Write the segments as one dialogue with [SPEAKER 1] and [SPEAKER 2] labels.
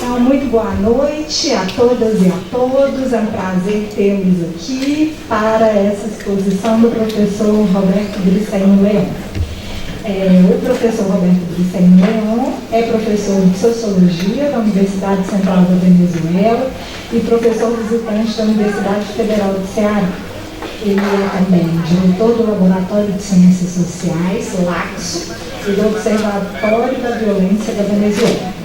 [SPEAKER 1] Então, muito boa noite a todas e a todos. É um prazer tê-los aqui para essa exposição do professor Roberto Briceño León. O professor Roberto Briceño León é professor de Sociologia da Universidade Central da Venezuela e professor visitante da Universidade Federal do Ceará. Ele é também diretor do Laboratório de Ciências Sociais, LACSO, e do Observatório da Violência da Venezuela.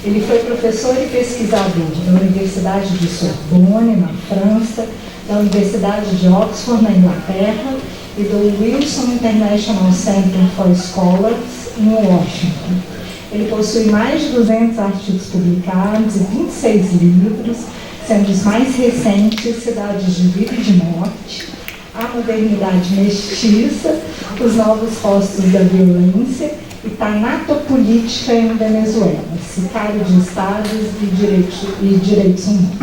[SPEAKER 1] Ele foi professor e pesquisador da Universidade de Sorbonne, na França, da Universidade de Oxford, na Inglaterra, e do Wilson International Center for Scholars, em Washington. Ele possui mais de 200 artigos publicados e 26 livros, sendo os mais recentes Cidades de Vida e de Morte, A Modernidade Mestiça, Os Novos Rostos da Violência e Tanatopolítica em Venezuela, Sicário de Estados e Direitos Humanos.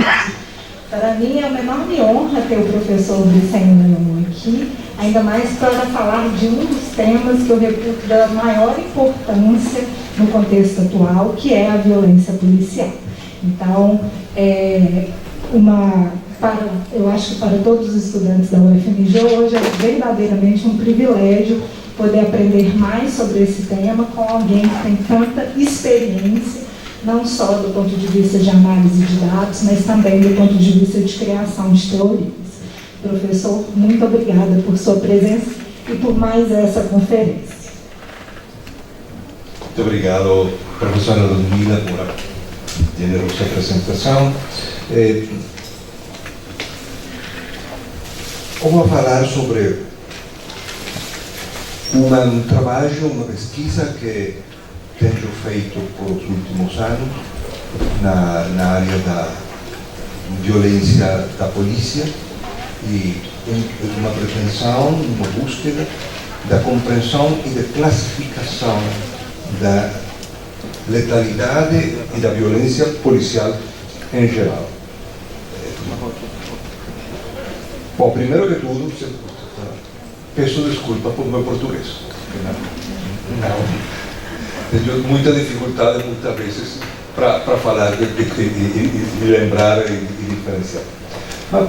[SPEAKER 1] Para mim é uma enorme honra ter o professor Briceño León aqui, ainda mais para falar de um dos temas que eu reputo da maior importância no contexto atual, que é a violência policial. Então, eu acho que para todos os estudantes da UFMG hoje é verdadeiramente um privilégio poder aprender mais sobre esse tema com alguém que tem tanta experiência, não só do ponto de vista de análise de dados, mas também do ponto de vista de criação de teorias. Professor, muito obrigada por sua presença e por mais essa conferência.
[SPEAKER 2] Muito obrigado, professora Ludmila, por a generosa apresentação. Vou falar sobre um trabalho, uma pesquisa que tenho feito por os últimos anos na área da violência da polícia e uma pretensão, uma búsqueda da compreensão e da classificação da letalidade e da violência policial em geral. Bom, primeiro que tudo, peço desculpa por meu português. Tenho muita dificuldade, muitas vezes, para falar e lembrar e diferenciar. Mas,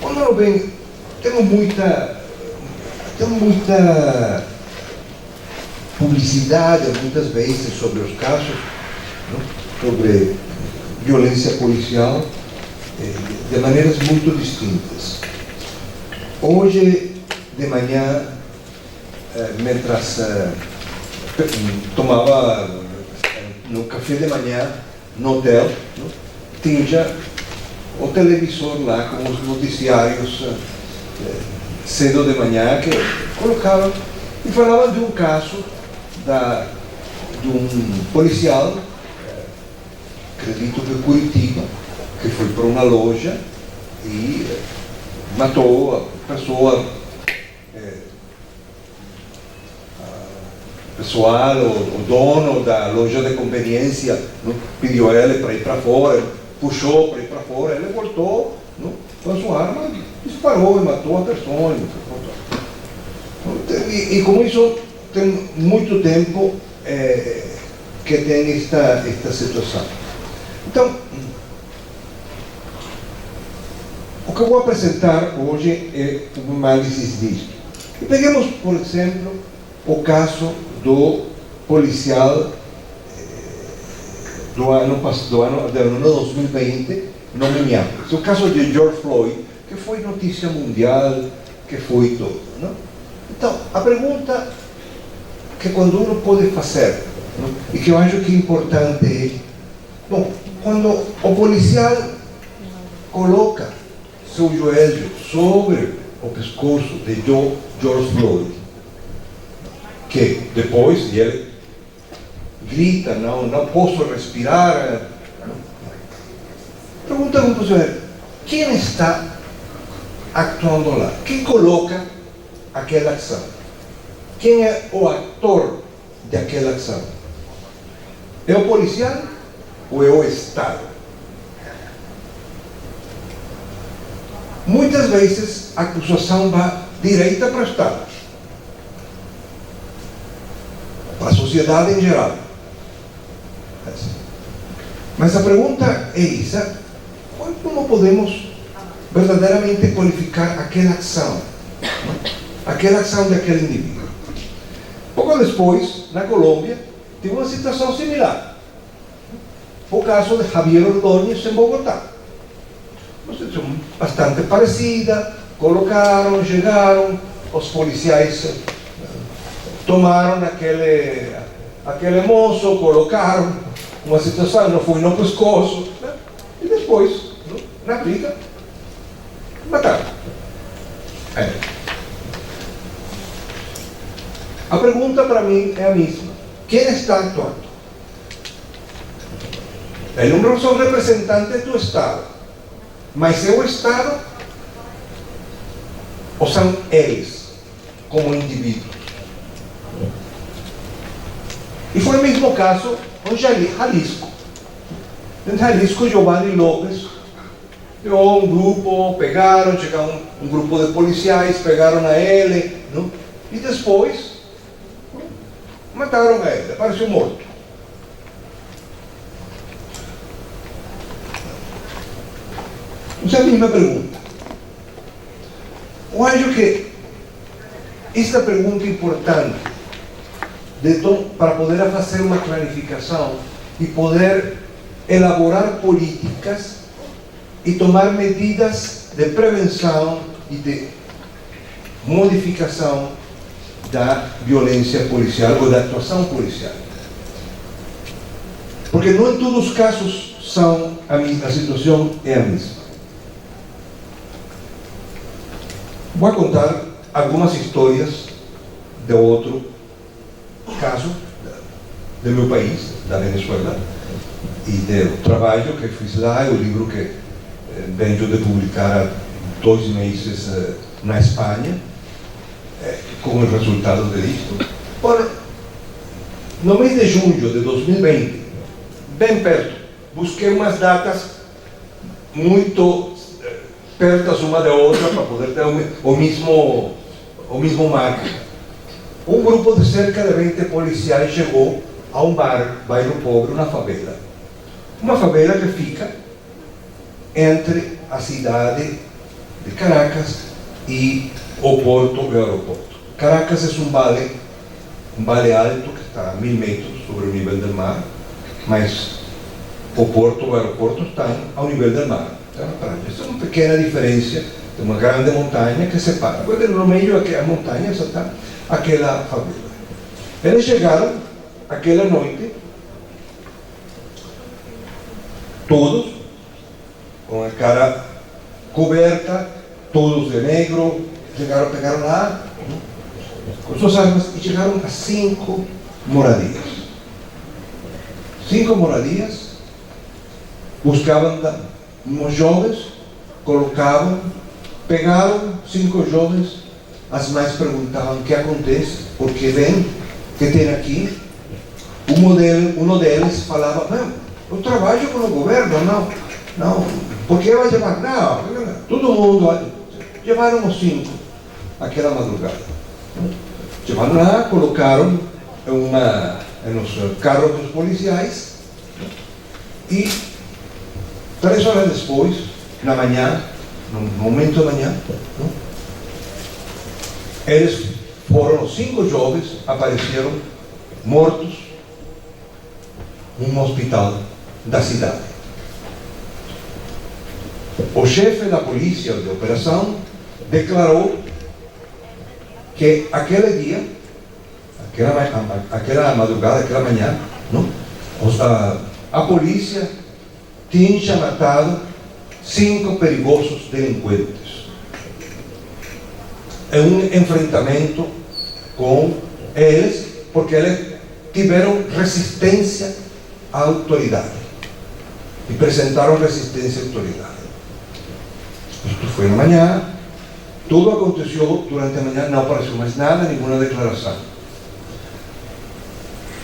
[SPEAKER 2] quando eu venho, temos muita publicidade, muitas vezes, sobre os casos, não? Sobre violência policial, de maneiras muito distintas. Hoje de manhã, tomava no café de manhã no hotel, tinha o televisor lá com os noticiários cedo de manhã que colocavam e falavam de um caso de um policial, acredito que Curitiba, que foi para uma loja e matou a pessoa, pessoal, o dono da loja de conveniência, não? Pediu a ele para ir para fora, puxou para ir para fora, ele voltou, não? Com a sua arma, disparou e matou a pessoa. E como isso tem muito tempo que tem esta situação. Então, o que eu vou apresentar hoje é uma análise disso. E peguemos, por exemplo, o caso do policial do ano 2020 no Minneapolis. O caso de George Floyd, que foi notícia mundial, que foi tudo. Não? Então, a pergunta que quando uno pode fazer, não? E que eu acho que é importante é, bom, quando o policial coloca seu joelho sobre o pescoço de George Floyd, que depois ele grita, não posso respirar. Pergunta para você, quem está actuando lá? Quem coloca aquela ação? Quem é o ator de aquela ação? É o policial ou é o Estado? Muitas vezes a acusação vai direita para o Estado, para a sociedade em geral. Mas a pergunta é essa: como podemos verdadeiramente qualificar aquela ação? Aquela ação daquele indivíduo. Pouco depois, na Colômbia, teve uma situação similar. O caso de Javier Ordóñez em Bogotá. Uma situação bastante parecida. Colocaram, chegaram, os policiais tomaram aquele moço, colocaram uma situação, não foi no pescoço, né? E depois, na briga, mataram. A pergunta para mim é a mesma: quem está atuando? Eles não são representantes do Estado, mas é o Estado ou são eles como indivíduos? E foi o mesmo caso com Jalisco. Em Jalisco, Giovanni López pegou um grupo, pegaram, chegaram um grupo de policiais, pegaram a ele, não? E depois mataram a ele, apareceu morto. Essa é a mesma pergunta. Eu acho que esta pergunta é importante para poder fazer uma clarificação e poder elaborar políticas e tomar medidas de prevenção e de modificação da violência policial ou da atuação policial. Porque não em todos os casos a situação é a mesma. Vou contar algumas histórias de outro caso do meu país, da Venezuela, e do trabalho que fiz lá, e o livro que venho de publicar há 2 meses na Espanha, com os resultados disto. Ora, no mês de junho de 2020, bem perto, busquei umas datas muito perto uma da outra para poder ter o mesmo marco. Um grupo de cerca de 20 policiais chegou a um bairro pobre, uma favela. Uma favela que fica entre a cidade de Caracas e o porto e o aeroporto. Caracas é um vale alto que está a 1000 metros sobre o nível do mar, mas o porto e o aeroporto estão ao nível do mar. Essa é uma pequena diferença de uma grande montanha que separa. No meio da montanha está aquela favela. Eles chegaram aquela noite, todos com a cara coberta, todos de negro, pegaram lá com suas armas e chegaram a 5 moradias. 5 moradias, buscavam uns jovens, colocavam, pegaram 5 jovens, as mães perguntavam o que acontece, porque vem, que tem aqui. Um deles falava: não, eu trabalho com o governo, não, por que vai levar? Não, todo mundo. Levaram os 5 aquela madrugada. Levaram lá, colocaram nos carros dos policiais e 3 horas depois, na manhã, no momento da manhã, eles foram, os 5 jovens apareceram mortos num hospital da cidade. O chefe da polícia de operação declarou que aquele dia, aquela madrugada, aquela manhã, a polícia tinha matado 5 perigosos delinquentes. É um enfrentamento com eles, porque eles tiveram resistência à autoridade e apresentaram resistência à autoridade. Isto foi na manhã, tudo aconteceu durante a manhã, não apareceu mais nada, nenhuma declaração.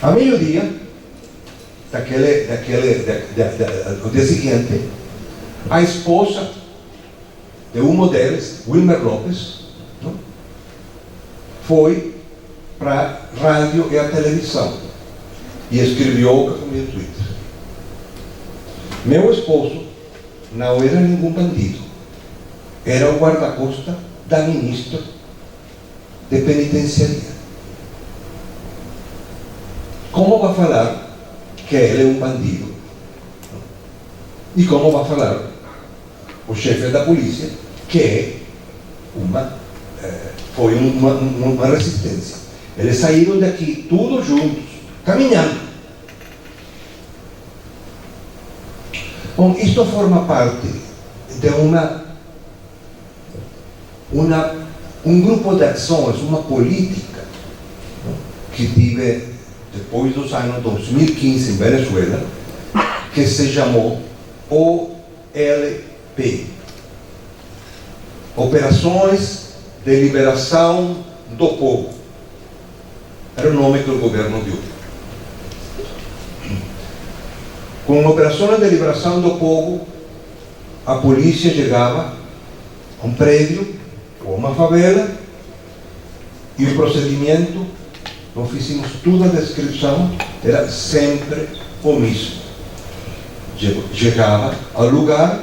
[SPEAKER 2] A meio-dia, o dia seguinte, a esposa de um deles, Wilmer López, foi para a rádio e a televisão e escreveu o que foi no Twitter. Meu esposo não era nenhum bandido, era o guarda-costa da ministra de penitenciaria. Como vai falar que ele é um bandido? E como vai falar o chefe da polícia que é foi uma resistência? Eles saíram daqui todos juntos, caminhando. Bom, isto forma parte de um grupo de ações, uma política que tive depois dos anos 2015 em Venezuela, que se chamou OLP, Operações de Liberação do Povo. Era o nome que o governo deu. Com Operações de Liberação do Povo, a polícia chegava a um prédio ou uma favela e o procedimento, nós fizemos toda a descrição, era sempre o mesmo. Chegava ao lugar,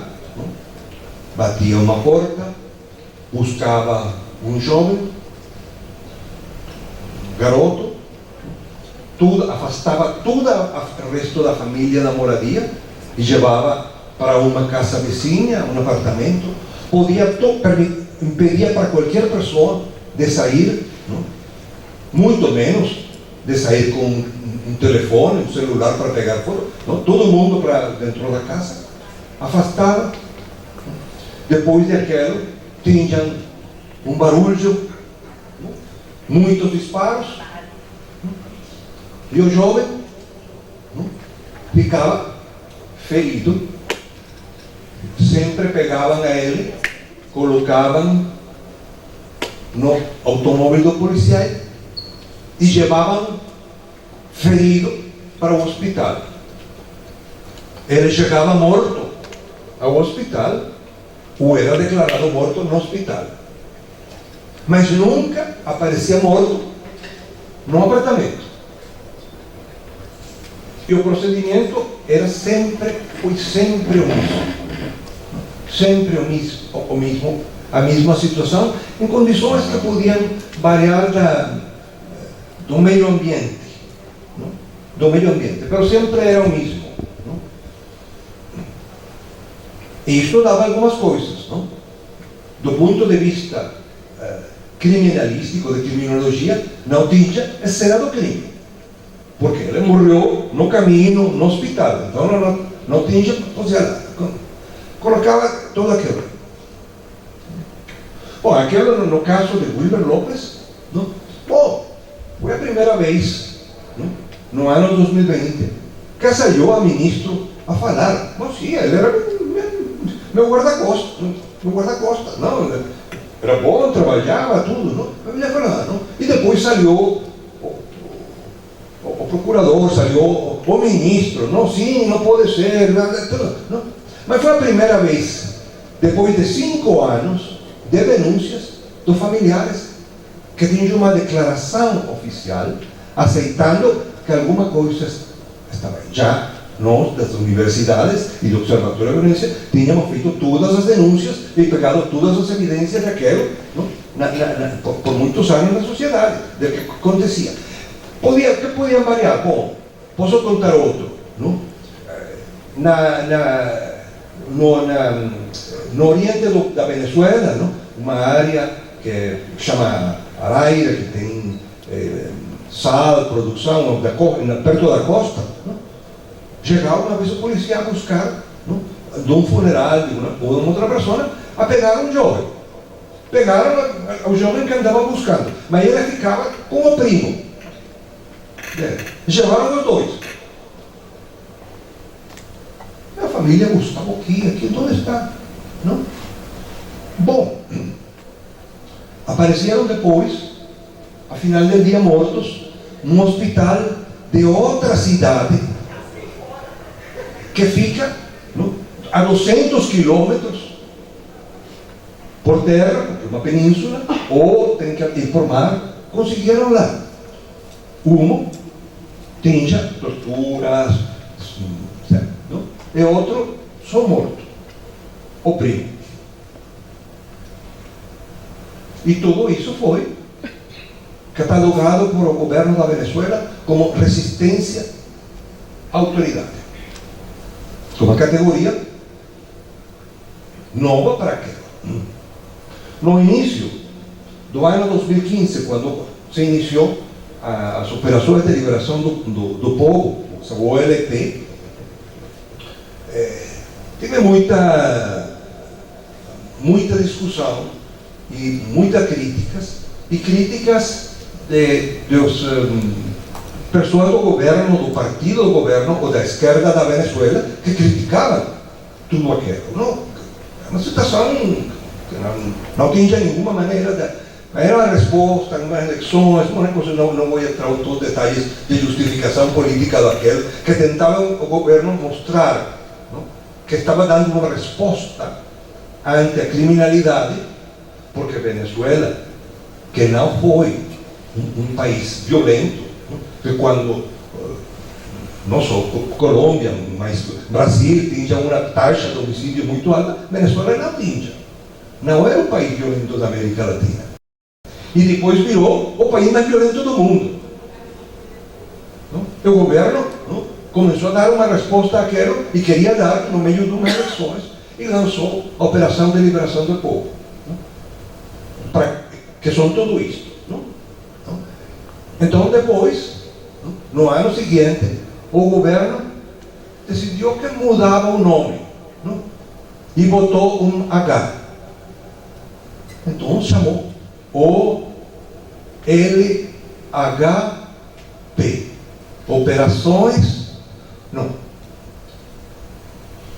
[SPEAKER 2] batia uma porta, buscava um jovem, garoto, afastava todo o resto da família da moradia e levava para uma casa vizinha, um apartamento. Podia impedir para qualquer pessoa de sair, não? Muito menos de sair com um telefone, um celular para pegar foto. Não? Todo mundo para dentro da casa, afastava. Depois daquilo, tinham um barulho, muitos disparos. E o jovem ficava ferido. Sempre pegavam a ele, colocavam no automóvel do policial e levavam ferido para o hospital. Ele chegava morto ao hospital, ou era declarado morto no hospital, mas nunca aparecia morto no apartamento. E o procedimento era foi sempre o mesmo. Sempre o mesmo, a mesma situação, em condições que podiam variar do meio ambiente. Não? Do meio ambiente, mas sempre era o mesmo. Não? E isto dava algumas coisas. Não? Do ponto de vista criminalístico, de criminologia, não tinha escena do crime. Porque ele morreu no caminho, no hospital. Então não tinha, colocava tudo aquilo. Bom, aquilo no caso de Wilber Lopes, não? Bom, foi a primeira vez, não? No ano 2020, que saiu a ministro a falar. Bom, sim, ele era meu guarda-costas, não, era bom, trabalhava, tudo, não? Ele ia falar, não? E depois saiu o procurador, saiu o ministro, não, sim, não pode ser, tudo, não? Mas foi a primeira vez, depois de 5 anos de denúncias dos familiares, que tinha uma declaração oficial aceitando que alguma coisa estava aí. Já nós, das universidades e do Observatório da Violência, tínhamos feito todas as denúncias e pegado todas as evidências daquilo, não? Por muitos anos na sociedade, do que acontecia. Que podiam variar? Bom, posso contar outro, não? No oriente da Venezuela, não? Uma área que chama Araira, que tem sal, produção, perto da costa, não? Chegava uma vez o policial a buscar, não? De um funeral de ou de uma outra pessoa, a pegar um jovem. Pegaram o jovem que andava buscando, mas ele ficava com o primo. Levaram os dois. A família buscava aqui, onde está? Não? Bom, apareceram depois, a final do dia, mortos, num hospital de outra cidade, que fica, não? A 200 quilômetros por terra, porque é uma península, ou tem que ir por mar. Conseguiram lá. Tinha torturas, certo? e outro só morto, o primo. E tudo isso foi catalogado por o governo da Venezuela como resistência à autoridade. Uma categoria nova para aquilo. No início do ano 2015, quando se iniciou as operações de liberação do povo, o OLP, teve muita discussão e muitas críticas dos pessoas do governo, do partido do governo ou da esquerda da Venezuela, que criticavam tudo aquilo. Não, uma situação que não tinha nenhuma maneira de... Era uma resposta, umas eleições, uma coisa, não vou entrar em todos os detalhes de justificação política daquele, que tentava o governo mostrar, não, que estava dando uma resposta ante a criminalidade, porque Venezuela, que não foi um país violento, não, que quando não só Colômbia, mas Brasil tinha uma taxa de homicídio muito alta, Venezuela não tinha. Não era o país violento da América Latina. E depois virou o país mais violento do mundo. Não? E o governo, não, começou a dar uma resposta àquilo e queria dar no meio de umas eleições e lançou a Operação de Liberação do Povo, que são tudo isso. Não? Então depois, no ano seguinte, o governo decidiu que mudava o nome, não? E botou um H. Então chamou OLHP,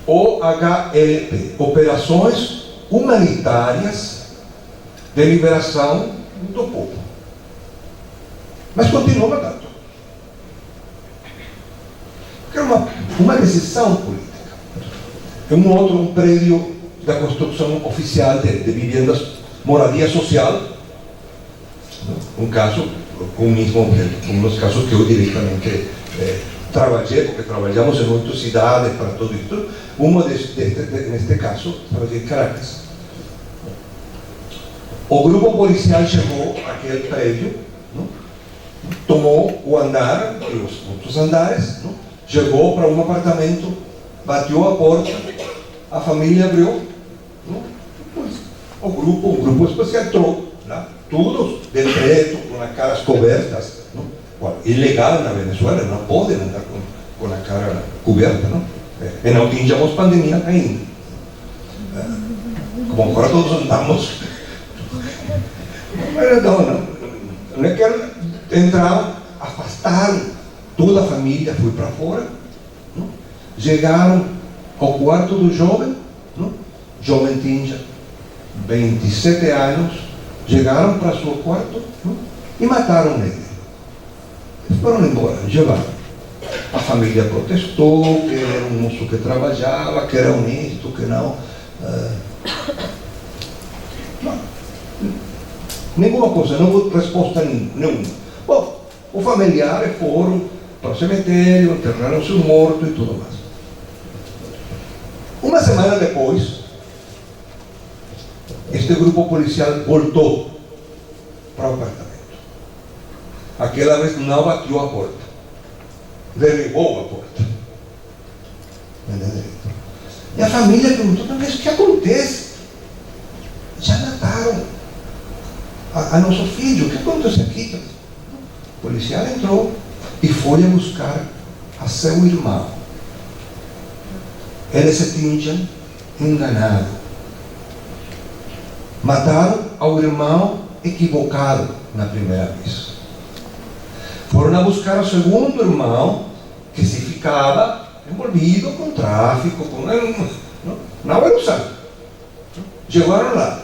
[SPEAKER 2] OHLP, Operações Humanitárias de Liberação do Povo. Mas continua matando. Porque é uma decisão política. É um prédio da construção oficial de viviendas, moradia social, um caso, um dos casos que eu diretamente trabalhei, porque trabalhamos em muitas cidades para tudo isso. Neste caso, trabalhei em Caracas. O grupo policial chegou àquele prédio, não? Tomou o andar, os outros andares, não? Chegou para um apartamento, bateu a porta, a família abriu, não? O grupo especial entrou, não? Todos de preto, com as caras cobertas, não? Bueno, ilegal na Venezuela, não podem andar com a cara coberta, não? E não tínhamos pandemia ainda. Como agora todos andamos. Mas não é que entraram, afastaram toda a família, foi para fora, não? Chegaram ao quarto do jovem, não? Jovem tinha 27 anos, chegaram para seu quarto, não? E mataram ele. Eles foram embora, levaram. A família protestou, que era um moço que trabalhava, que era honesto, que não. Nenhuma coisa, não houve resposta nenhuma. Bom, os familiares foram para o cemitério, enterraram seu morto e tudo mais. Uma semana depois, este grupo policial voltou para o apartamento. Aquela vez não bateu a porta, derribou a porta. E a família perguntou: mas o que acontece? Já mataram a nosso filho, o que acontece aqui? O policial entrou e foi a buscar a seu irmão. Eles se tinham enganado. Mataram ao irmão equivocado na primeira vez. Foram a buscar o segundo irmão, que se ficava envolvido com tráfico, não era o santo. Chegaram lá.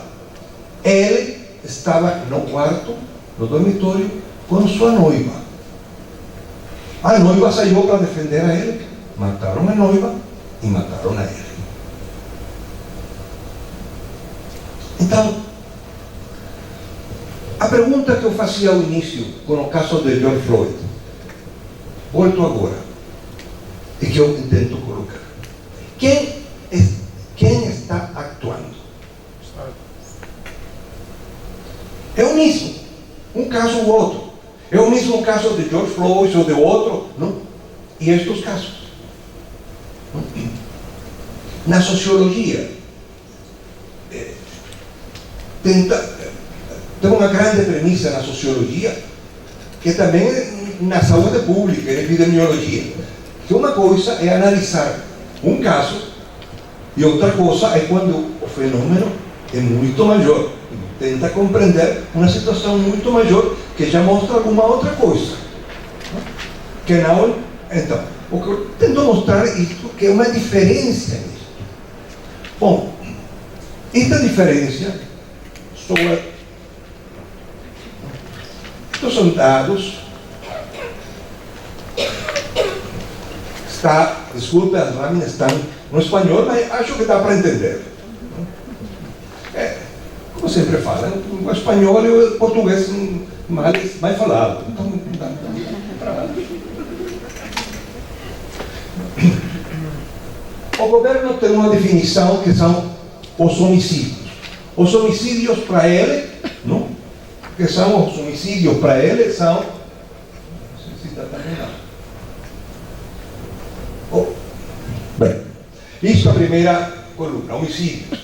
[SPEAKER 2] Ele estava no quarto, no dormitório, com sua noiva. A noiva saiu para defender a ele. Mataram a noiva e mataram a ele. Então, a pergunta que eu fazia ao início com o caso de George Floyd, volto agora, e que eu tento colocar: quem está actuando? É o mesmo, um caso ou outro. É o mesmo caso de George Floyd ou de outro, não? E estes casos. Não? Na sociologia, tem uma grande premissa na sociologia, que também na saúde pública, na epidemiologia, que uma coisa é analisar um caso e outra coisa é quando o fenômeno é muito maior. Tenta compreender uma situação muito maior que já mostra alguma outra coisa. Que não, então, o que eu tento mostrar é isto, que é uma diferença nisso. Bom, esta diferença estes são dados. Desculpe, as lâminas estão no espanhol, mas acho que dá para entender. Como sempre fala, o espanhol e o português mais falado. Então, dá para... O governo tem uma definição que são os homicídios. Os homicídios para ele, não? Que são os homicídios para ele, são... Não sei se está terminado. Bem, isso é a primeira coluna, homicídios.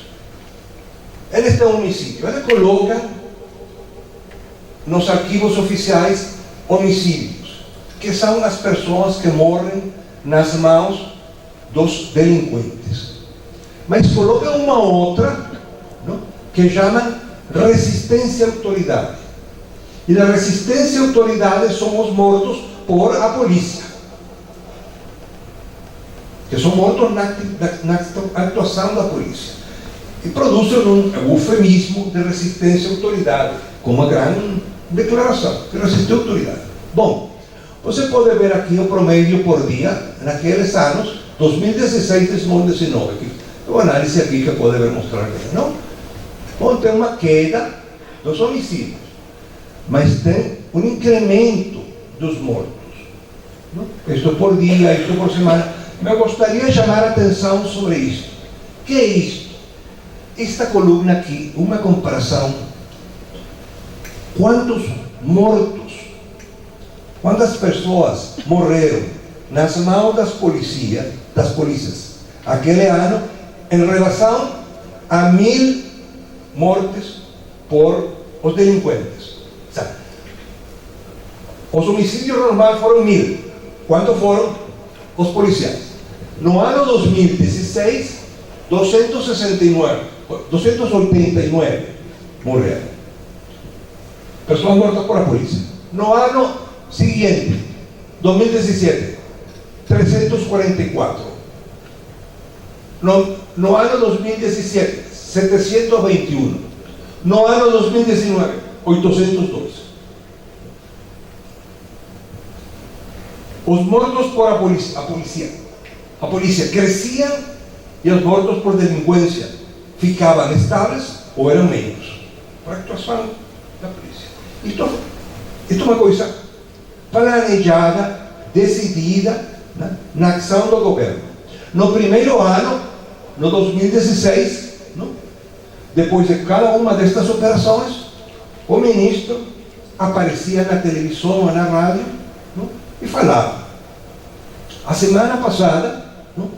[SPEAKER 2] Ele tem um homicídio, ele coloca nos arquivos oficiais homicídios, que são as pessoas que morrem nas mãos dos delinquentes. Mas coloca uma outra, não? Que chama resistência à autoridade. E a resistência à autoridade são os mortos por a polícia, que são mortos na atuação da polícia. E produzem um eufemismo de resistência à autoridade, com uma grande declaração, que resiste à autoridade. Bom, você pode ver aqui o promédio por dia, naqueles anos, 2016 e 2019. Tem uma análise aqui que pode ver mostrar, não? Bom, tem uma queda dos homicídios, mas tem um incremento dos mortos. Não? Isto por dia, isto por semana. Mas eu gostaria de chamar a atenção sobre isso. O que é isto? Esta coluna aqui, uma comparação. Quantos mortos, quantas pessoas morreram nas mãos das polícias aquele ano, em relação a 1000 mortes por os delinquentes. Sabe? Os homicídios normais foram 1000. Quantos foram os policiais? No ano 2016, 289 morreram. Pessoas mortas por a polícia. No ano seguinte, 2017, 344. No ano 2017, 721. No ano 2019, 802. Os mortos por a polícia cresciam e os mortos por delinquência ficavam estáveis ou eram menos. Por actuação da polícia. Isto é uma coisa planejada, decidida, né, na ação do governo. No primeiro ano, no 2016, não? Depois de cada uma destas operações, o ministro aparecia na televisão ou na rádio, não? E falava. A semana passada, não?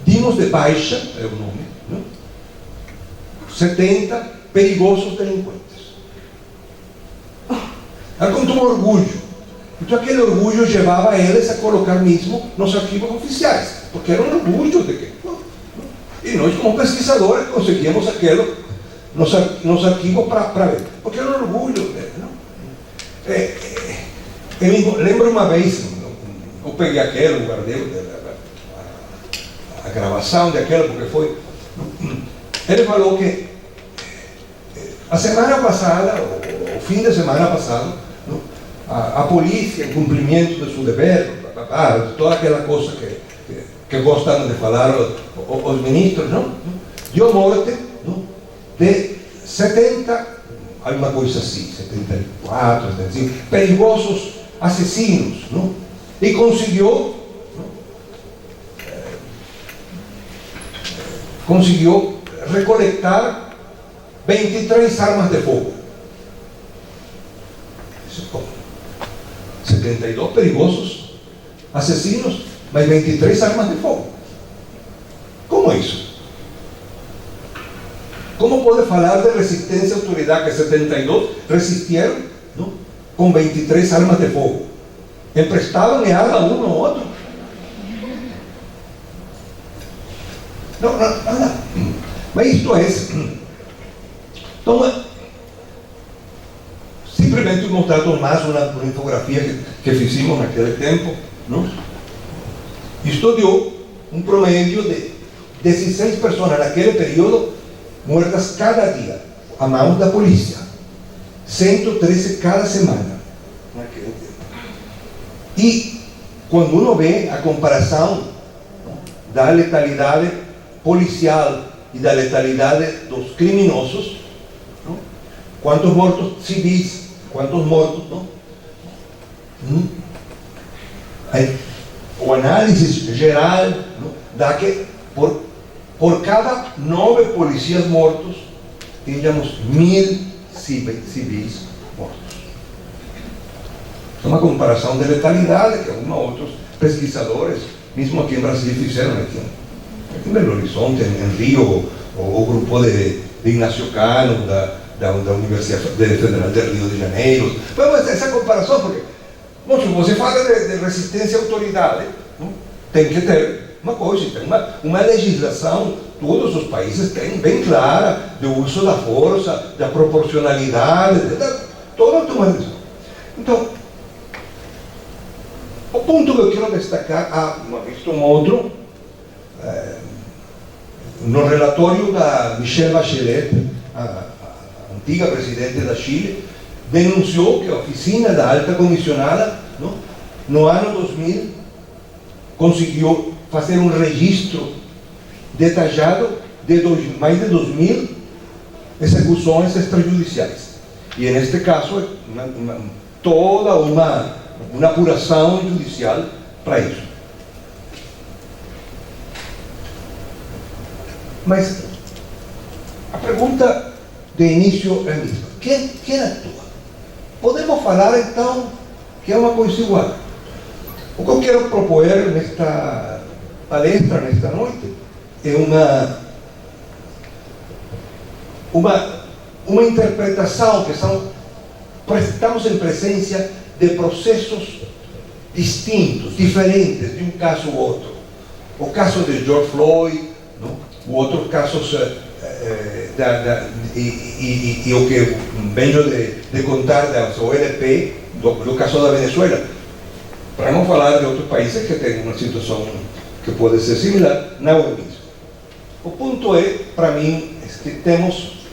[SPEAKER 2] Dimos de baixa, é o nome, não? 70 perigosos delinquentes. Era como um orgulho. Então aquele orgulho levava eles a colocar mesmo nos arquivos oficiais, porque era um orgulho de que... E nós, como pesquisadores, conseguíamos aquilo nos arquivos para ver, porque era um orgulho. Não? Eu lembro uma vez, eu peguei aquele, guardei a gravação daquela, porque foi... Ele falou que a semana passada, o fim de semana passado, a polícia, em cumprimento de seu dever, toda aquela coisa que gostam de falar os ministros, não? Deu morte, não? De 70, alguma coisa assim, 74, 75, perigosos assassinos, não? E conseguiu consiguió recolectar 23 armas de fuego. 72 perigosos asesinos, más 23 armas de fuego. ¿Cómo hizo? ¿Cómo puede hablar de resistencia a autoridad que 72 resistieron, ¿no?, con 23 armas de fuego? Emprestaron armas a uno u otro. No, nada. Esto es, toma, simplemente mostrar más una infografía que hicimos en aquel tiempo, ¿no? Esto dio un promedio de 16 personas en aquel periodo muertas cada día a manos de la policía, 113 cada semana en aquel tiempo. Y cuando uno ve a comparación, ¿no?, da letalidad policial y da letalidad de los criminosos, ¿no?, cuántos muertos civiles, cuántos muertos, ¿no? O análisis general, ¿no?, da que por cada 9 policías muertos teníamos 1000 civiles muertos. Es una comparación de letalidad que algunos otros pesquisadores, mismo aquí en Brasil, hicieron aquí en Belo Horizonte, en Río, o grupo de Ignacio Cano, da Universidad Federal de Rio de Janeiro. Vamos a essa comparação, porque se você fala de resistência à autoridade, não, tem que ter uma coisa, tem uma legislação, todos os países têm bem clara, do uso da força, da proporcionalidade, toda uma legislação. Então, o ponto que eu quero destacar, visto um outro, no relatório da Michelle Bachelet, a antiga presidente da Chile, denunciou que a oficina da alta comissionada, no ano 2000, conseguiu fazer um registro detalhado de mais de 2000 execuções extrajudiciais. E neste caso, toda uma apuração judicial para isso. Mas a pergunta de início é a mesma: quem atua? Podemos falar então que é uma coisa igual. O que eu quero propor nesta palestra, nesta noite, é uma interpretação que estamos em presença de processos distintos, diferentes de um caso ou outro. O caso de George Floyd, não? O outro casos e o que venho de contar da OLP, do caso da Venezuela, para não falar de outros países que têm uma situação que pode ser similar, não é o mesmo. O ponto é, para mim, que temos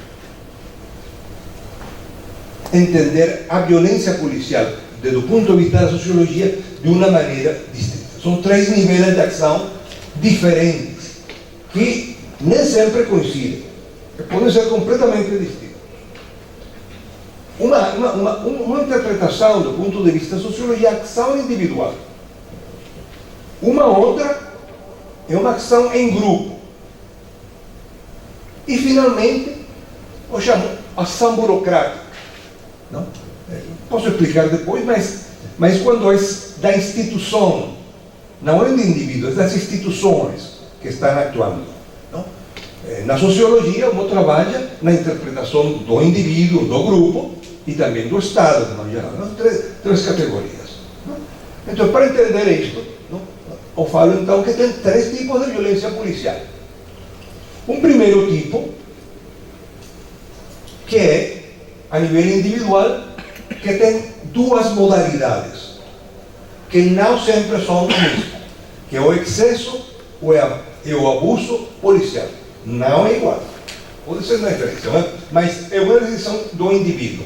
[SPEAKER 2] entender a violência policial, desde o ponto de vista da sociologia, de uma maneira distinta. São 3 níveis de ação diferentes, que nem sempre coincidem, que podem ser completamente distintos. Uma interpretação do ponto de vista da sociologia é a ação individual. Uma outra é uma ação em grupo. E, finalmente, eu chamo ação burocrática. Não? Posso explicar depois, mas quando é da instituição, não é do indivíduo, é das instituições que estão atuando. Não? Na sociologia, uno trabalha na interpretação do indivíduo, do grupo e também do Estado, de maneira geral. Três categorias. Não? Então, para entender isto, eu falo então que tem 3 tipos de violência policial. Um primeiro tipo, que é a nível individual, que tem 2 modalidades, que não sempre são o mesmo, que é o excesso e o abuso policial. Não é igual, pode ser uma diferença, mas é uma decisão do indivíduo.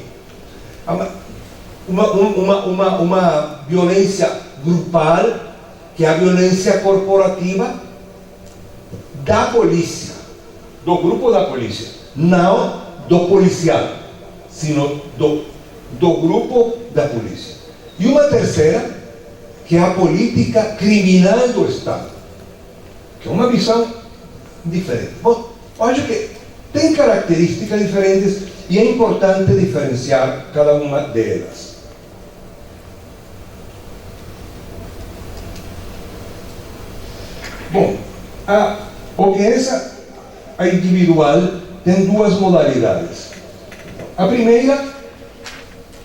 [SPEAKER 2] Uma violência grupal, que é a violência corporativa da polícia, do grupo da polícia, não do policial, sino do grupo da polícia. E uma terceira, que é a política criminal do Estado, que é uma visão diferente. Bom, eu acho que tem características diferentes e é importante diferenciar cada uma delas. Bom, a ofensa individual tem duas modalidades. A primeira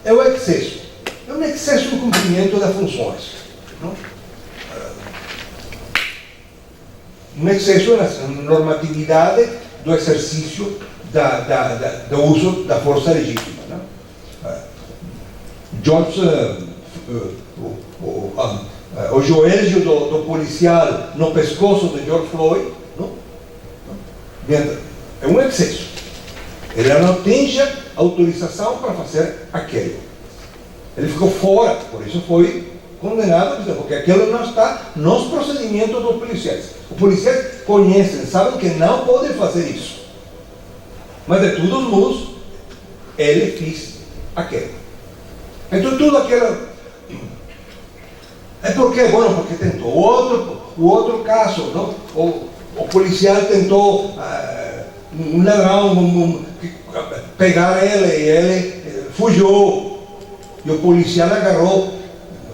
[SPEAKER 2] é o excesso. É um excesso no cumprimento das funções. Não? Um excesso na normatividade do exercício do uso da força legítima. Não? O joelho do policial no pescoço de George Floyd, não? É um excesso. Ele não tinha autorização para fazer aquilo. Ele ficou fora, por isso foi condenado, porque aquilo não está nos procedimentos dos policiais. Os policiais conhecem, sabem que não podem fazer isso. Mas de todos modos, ele fez aquilo. Então tudo aquilo. É porque, bueno, porque tentou. O outro caso, não? O policial tentou um ladrão pegar ele e ele fugiu. E o policial agarrou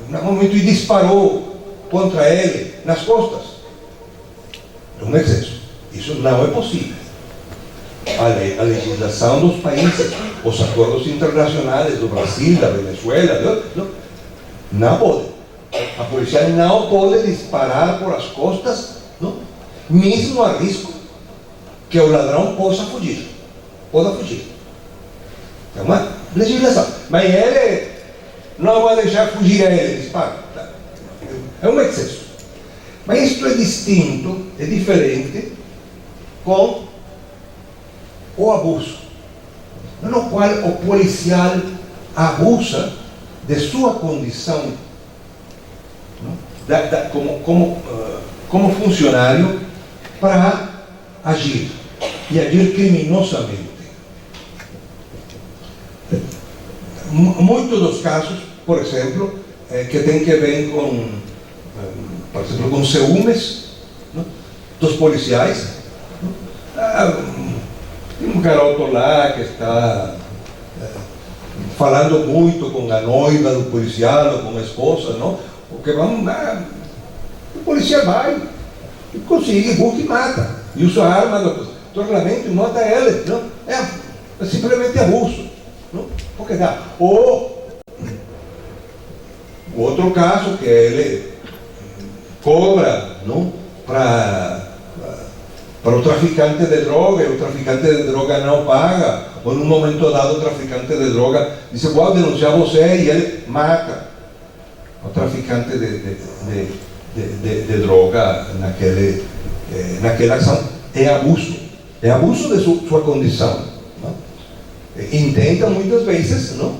[SPEAKER 2] no momento e disparou contra ele nas costas. É um excesso. Isso não é possível. A legislação dos países, os acordos internacionais do Brasil, da Venezuela, não pode. A polícia não pode disparar por as costas, não? Mesmo a risco que o ladrão possa fugir. É uma legislação. Mas ele não vai deixar fugir a ele, dispara. É um excesso. Mas isto é distinto, é diferente com o abuso, no qual o policial abusa de sua condição, como funcionário para agir, e agir criminosamente. Muitos dos casos, por exemplo, que tem que ver com, por exemplo, com ciúmes, não? Dos policiais. Tem um garoto lá que está falando muito com a noiva do policial ou com a esposa, não? Porque o policial vai, e consegue, busca e mata, e usa a arma do reglamento e mata ele, não? É simplesmente abuso, não? Porque dá. Ou o outro caso que ele cobra, não? Para o traficante de droga, e o traficante de droga não paga, ou num momento dado o traficante de droga diz: vou denunciar você, e ele mata o traficante de droga naquela ação. É abuso de sua condição, não? Intenta muitas vezes, não?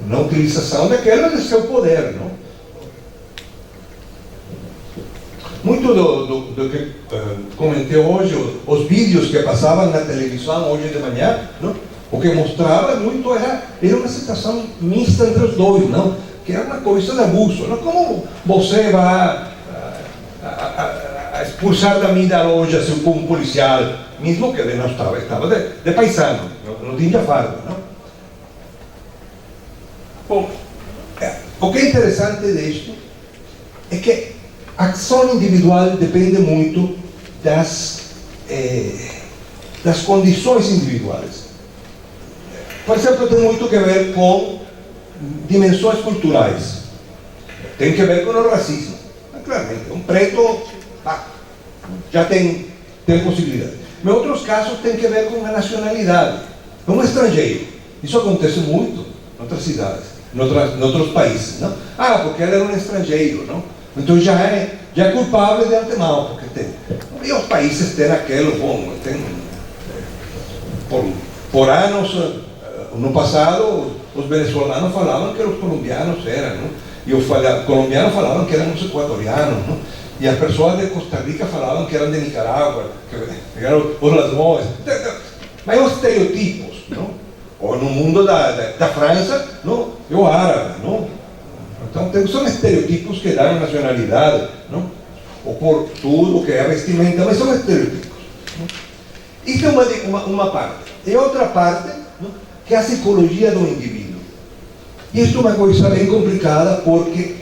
[SPEAKER 2] Na utilização daquela de seu poder, não? Muito do que comentei hoje, os vídeos que passavam na televisão hoje de manhã, não? O que mostrava muito era uma situação mista entre os dois, não? Que era uma coisa de abuso, não? Como você vai a expulsar da minha loja se um policial, mesmo que ele não estava de paisano, não tinha fardo, não? Bom, o que é interessante disto é que a ação individual depende muito das condições individuais. Por exemplo, tem muito que ver com dimensões culturais. Tem que ver com o racismo. Claramente, um preto já tem possibilidade. Mas outros casos tem que ver com a nacionalidade. Um estrangeiro. Isso acontece muito em outras cidades, em outros países, não? Porque ele era um estrangeiro, não? Então já é culpável de antemão, porque tem. E os países têm aquilo, bom, tem, por anos, no passado, os venezuelanos falavam que os colombianos eram, não? E os colombianos falavam que eram os equatorianos, não? E as pessoas de Costa Rica falavam que eram de Nicarágua, que eram os ladrões. Mas os estereotipos, não? Ou no mundo da França, não? É o árabe, não? Então, são estereotipos que dão nacionalidade, não? Ou por tudo que é a vestimenta, mas são estereotipos. Isso é uma parte. E outra parte, que é a psicologia do indivíduo. E isto é uma coisa bem complicada, porque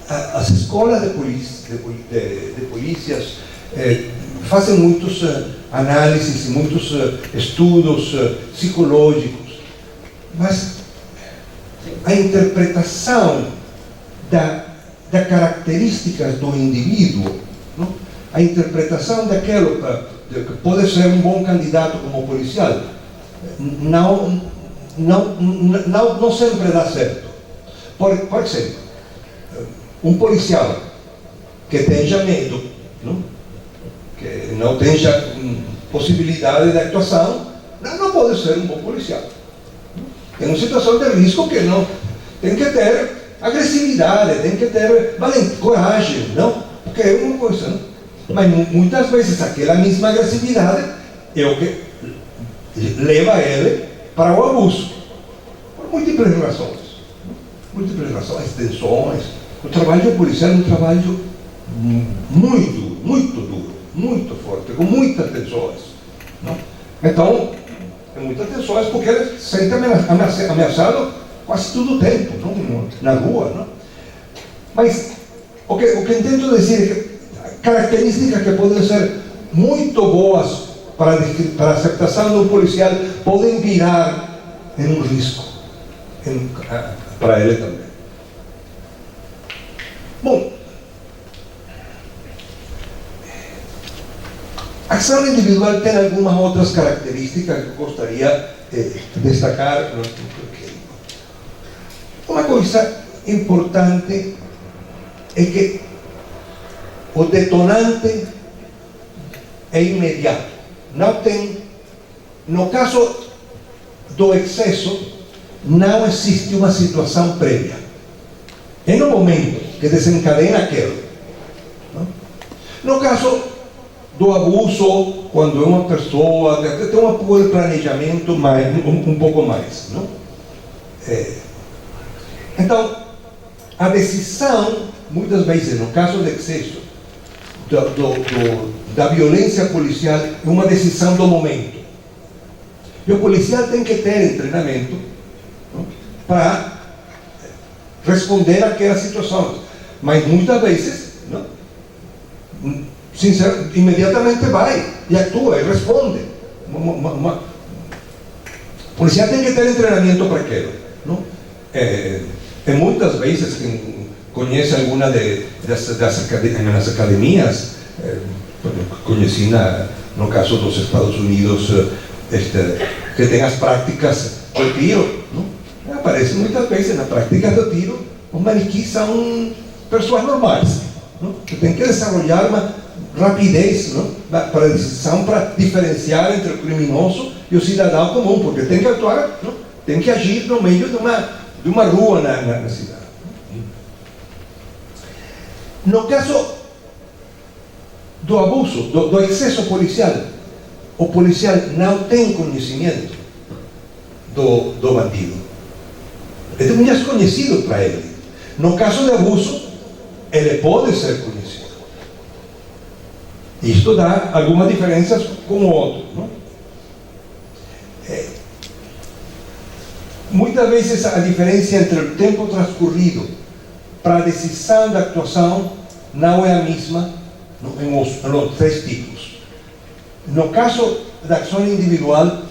[SPEAKER 2] as escolas de polícias fazem muitos análises, muitos estudos psicológicos, mas a interpretação das características do indivíduo, não? A interpretação daquilo que pode ser um bom candidato como policial, não sempre dá certo. Por exemplo, um policial que tenha medo, não? Que não tenha possibilidade de actuação, não pode ser um bom policial. Tem uma situação de risco que não tem que ter agressividade, tem que ter coragem, não? Porque é uma coisa, não? Mas muitas vezes aquela mesma agressividade é o que leva ele para o abuso, por múltiplas razões. Múltiplas razões, tensões. O trabalho policial é um trabalho muito duro, muito forte, com muitas tensões, não? Então, tem muitas tensões porque ele se sente ameaçado quase todo o tempo, não? Na rua, não? Mas o que tento dizer é que características que podem ser muito boas para a aceitação de um policial podem virar em um risco para ele também. Bom, a ação individual tem algumas outras características que eu gostaria de destacar. Uma coisa importante é que o detonante é imediato. Não tem, no caso do excesso, não existe uma situação prévia. É no momento que desencadena aquilo. Não? No caso do abuso, quando é uma pessoa tem um pouco de planejamento, um pouco mais, não? Então, a decisão, muitas vezes, no caso de excesso, da violência policial, é uma decisão do momento. E o policial tem que ter treinamento, não? Para responder àquelas situações. Mas muitas vezes, não? Imediatamente vai e atua e responde. O policial tem que ter treinamento para aquilo, não? E muitas vezes, quem conhece alguma das academias, conheci no caso dos Estados Unidos, que tem as práticas do tiro, não? Aparece muitas vezes na prática do tiro, os manequins são pessoas normais, não? Que tem que desenvolver uma rapidez, não? Para a decisão, para diferenciar entre o criminoso e o cidadão comum, porque tem que atuar, não? Tem que agir no meio de uma rua na cidade. No caso do abuso, do excesso policial, o policial não tem conhecimento do bandido. É muito desconhecido para ele. No caso de abuso, ele pode ser conhecido. Isto dá algumas diferenças com o outro, não? Muitas vezes a diferença entre o tempo transcorrido para a decisão da actuação não é a mesma em os três tipos. No caso da ação individual,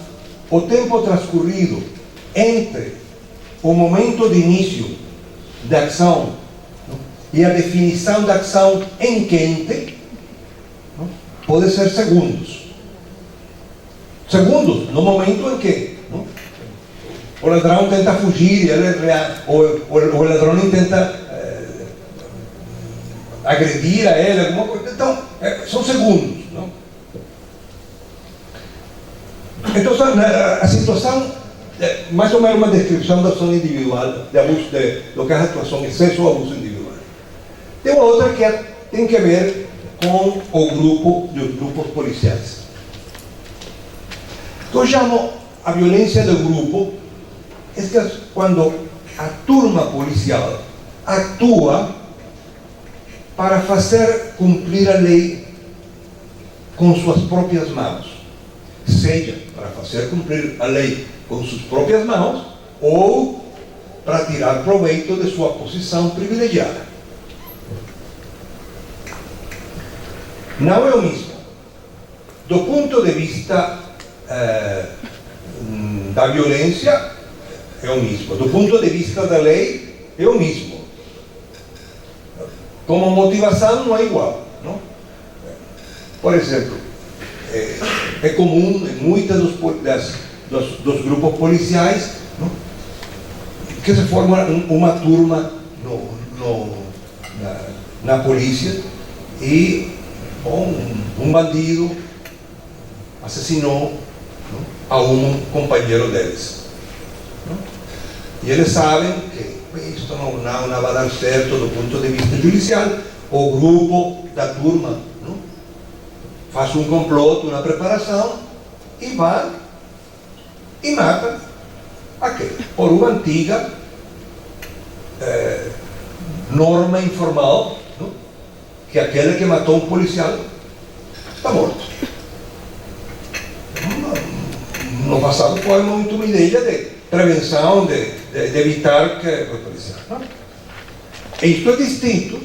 [SPEAKER 2] o tempo transcorrido entre o momento de início da ação, não? E a definição da ação em quente, não? Pode ser segundos. Segundos, no momento em que, não? O ladrão tenta fugir, o ladrão intenta agredir a ele, alguma coisa. Então, são segundos, não? Então, a situação, mais ou menos uma descrição da ação individual, de abuso, do que é a atuação, excesso ou abuso individual. Tem uma outra que tem que ver com os grupos policiais. Então, eu chamo a violência do grupo, é que quando a turma policial atua para fazer cumprir a lei com suas próprias mãos, seja para fazer cumprir a lei com suas próprias mãos ou para tirar proveito de sua posição privilegiada. Não é o mesmo. Do ponto de vista da violência, é o mesmo. Do ponto de vista da lei, é o mesmo. Como motivação, não é igual, não? Por exemplo, é comum em muitos dos grupos policiais, não? Que se forma uma turma na polícia e um bandido assassinou, não, a um companheiro deles, não? E eles sabem que isto não vai dar certo do ponto de vista judicial. O grupo da turma, não, faz um complot, uma preparação e vai e mata aquele, por uma antiga norma informal, não, que aquele que matou um policial está morto. No passado foi muito uma ideia de prevenção, de evitar que o policial, não? Isto é distinto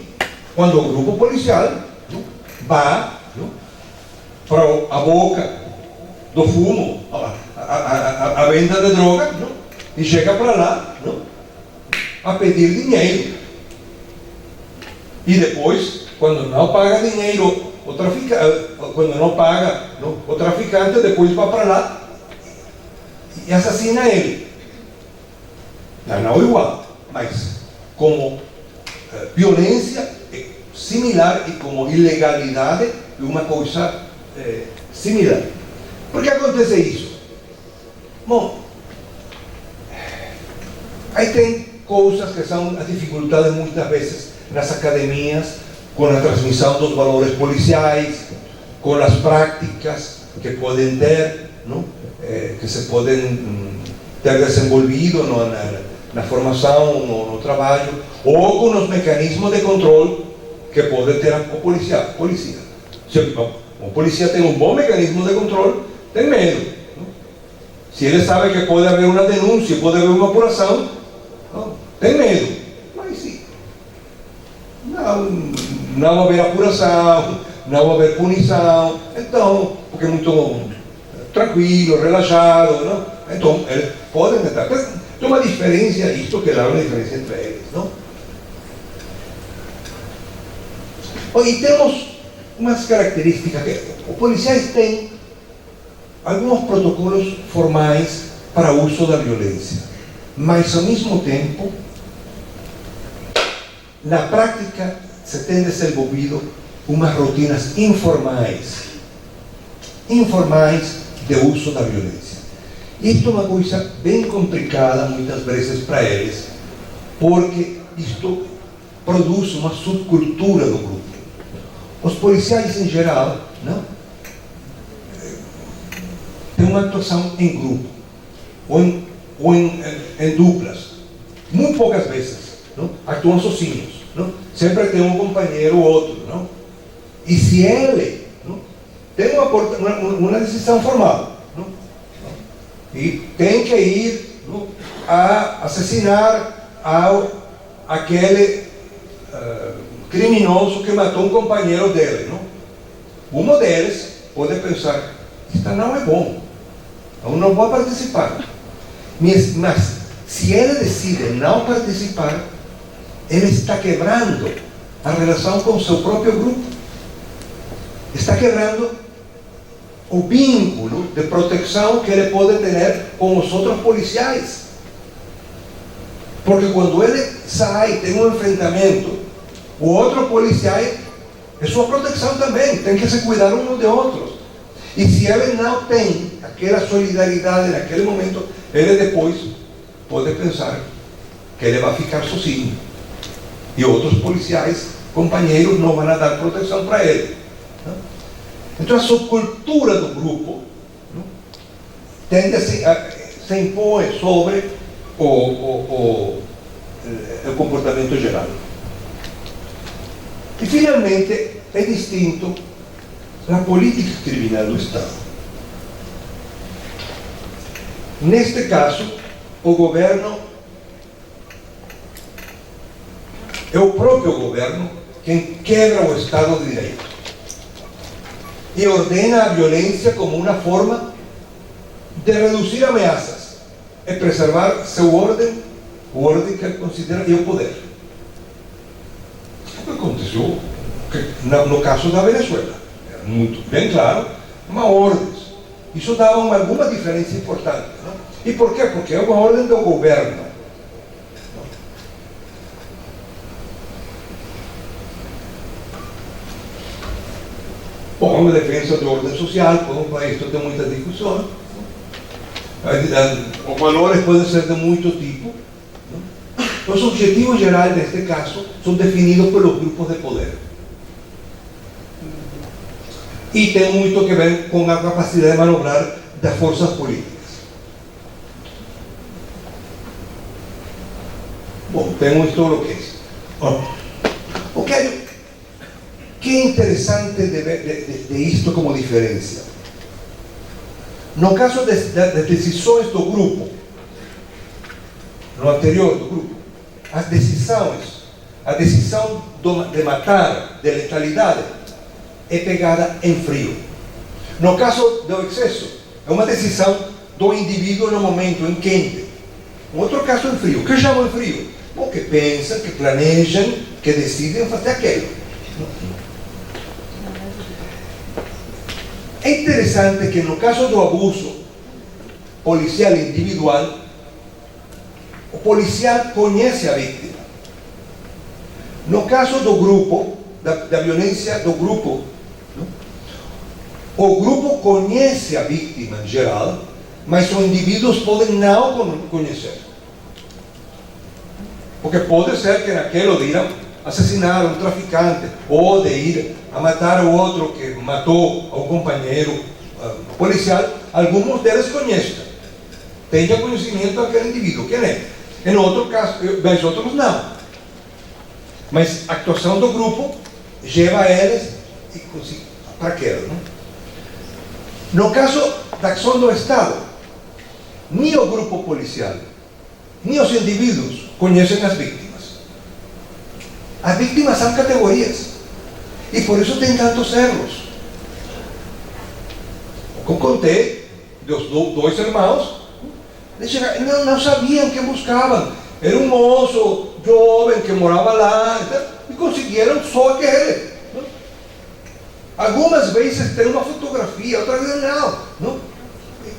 [SPEAKER 2] quando o grupo policial, não, vai, não, para a boca do fumo, a venda de droga, não, e chega para lá, não, a pedir dinheiro. E depois, quando não paga dinheiro, o traficante depois vai para lá e assassina ele. Não é igual, mas como violência é similar e como ilegalidade é uma coisa similar. Por que acontece isso? Bom, aí tem coisas que são as dificuldades muitas vezes nas academias, com a transmissão dos valores policiais, com as práticas que podem ter, não? Que se podem ter desenvolvido na formação, no trabalho, ou com os mecanismos de controle que pode ter o polícia. Se o polícia tem um bom mecanismo de controle, tem medo, não? Se ele sabe que pode haver uma denúncia, pode haver uma apuração, não, tem medo. Mas sim, não vai haver apuração, não vai haver punição, então, porque é muito tranquilo, relaxado, não? Então, eles podem entrar. Tem uma diferença, isto que dá uma diferença entre eles, não? E temos umas características que os policiais têm alguns protocolos formais para o uso da violência, mas ao mesmo tempo, na prática, se tem desenvolvido umas rotinas informais de uso da violência. Isto é uma coisa bem complicada muitas vezes para eles, porque isto produz uma subcultura do grupo. Os policiais em geral, não, têm uma atuação em grupo ou em duplas, muito poucas vezes, não, atuam sozinhos, não? Sempre tem um companheiro ou outro, não? E se ele, não, tem uma decisão formal, não, e tem que ir, não, a assassinar aquele criminoso que matou um companheiro dele, não? Um deles pode pensar: isto não é bom, eu não vou participar. Mas se ele decide não participar, ele está quebrando a relação com o seu próprio grupo, está quebrando o vínculo de proteção que ele pode ter com os outros policiais. Porque quando ele sai, tem um enfrentamento, o outro policial é sua proteção também, tem que se cuidar uns de outros. E se ele não tem aquela solidariedade naquele momento, ele depois pode pensar que ele vai ficar sozinho. E outros policiais, companheiros, não vão dar proteção para ele. Não? Então a subcultura do grupo, não, tende a se impor sobre o comportamento geral. E finalmente é distinto a política criminal do Estado. Neste caso, o governo é o próprio governo quem quebra o Estado de Direito e ordena a violência como uma forma de reduzir ameaças e preservar seu ordem, o ordem que ele considera e o poder. O que aconteceu no caso da Venezuela, era muito bem claro, uma ordem. Isso dava alguma diferença importante, não? E por quê? Porque é uma ordem do governo. Bom, a defesa da ordem social, como isto tem muita discussão. Os valores podem ser de muito tipo. Não? Os objetivos gerais, neste caso, são definidos pelos grupos de poder. E tem muito que ver com a capacidade de manobrar das forças políticas. Bom, temos isto lo que é. Ok, que é interessante de isto como diferença. No caso das decisões do grupo, no anterior do grupo, as decisões, a decisão de matar, de letalidade, é pegada em frio. No caso do excesso, é uma decisão do indivíduo no momento, em quente. No outro caso, em frio. O que chamam em frio? Bom, que pensam, que planejam, que decidem fazer aquilo. É interessante que no caso do abuso policial individual, o policial conhece a vítima. No caso do grupo, da violência do grupo, o grupo conhece a vítima em geral, mas os indivíduos podem não conhecer. Porque pode ser que naquele dia assassinar um traficante, ou de ir a matar o outro que matou a um companheiro policial. Alguns deles conhecem, tenham conhecimento daquele indivíduo, quem é. Em outro caso, mas outros não. Mas a actuação do grupo leva eles para aquilo, não? No caso da ação do Estado, nem o grupo policial, nem os indivíduos conhecem as vítimas. As vítimas são categorias, e por isso tem tantos erros. Como contei, dos dois irmãos, não sabiam o que buscavam. Era um moço jovem que morava lá, e conseguiram só aquele. Algumas vezes tem uma fotografia, outras vezes não.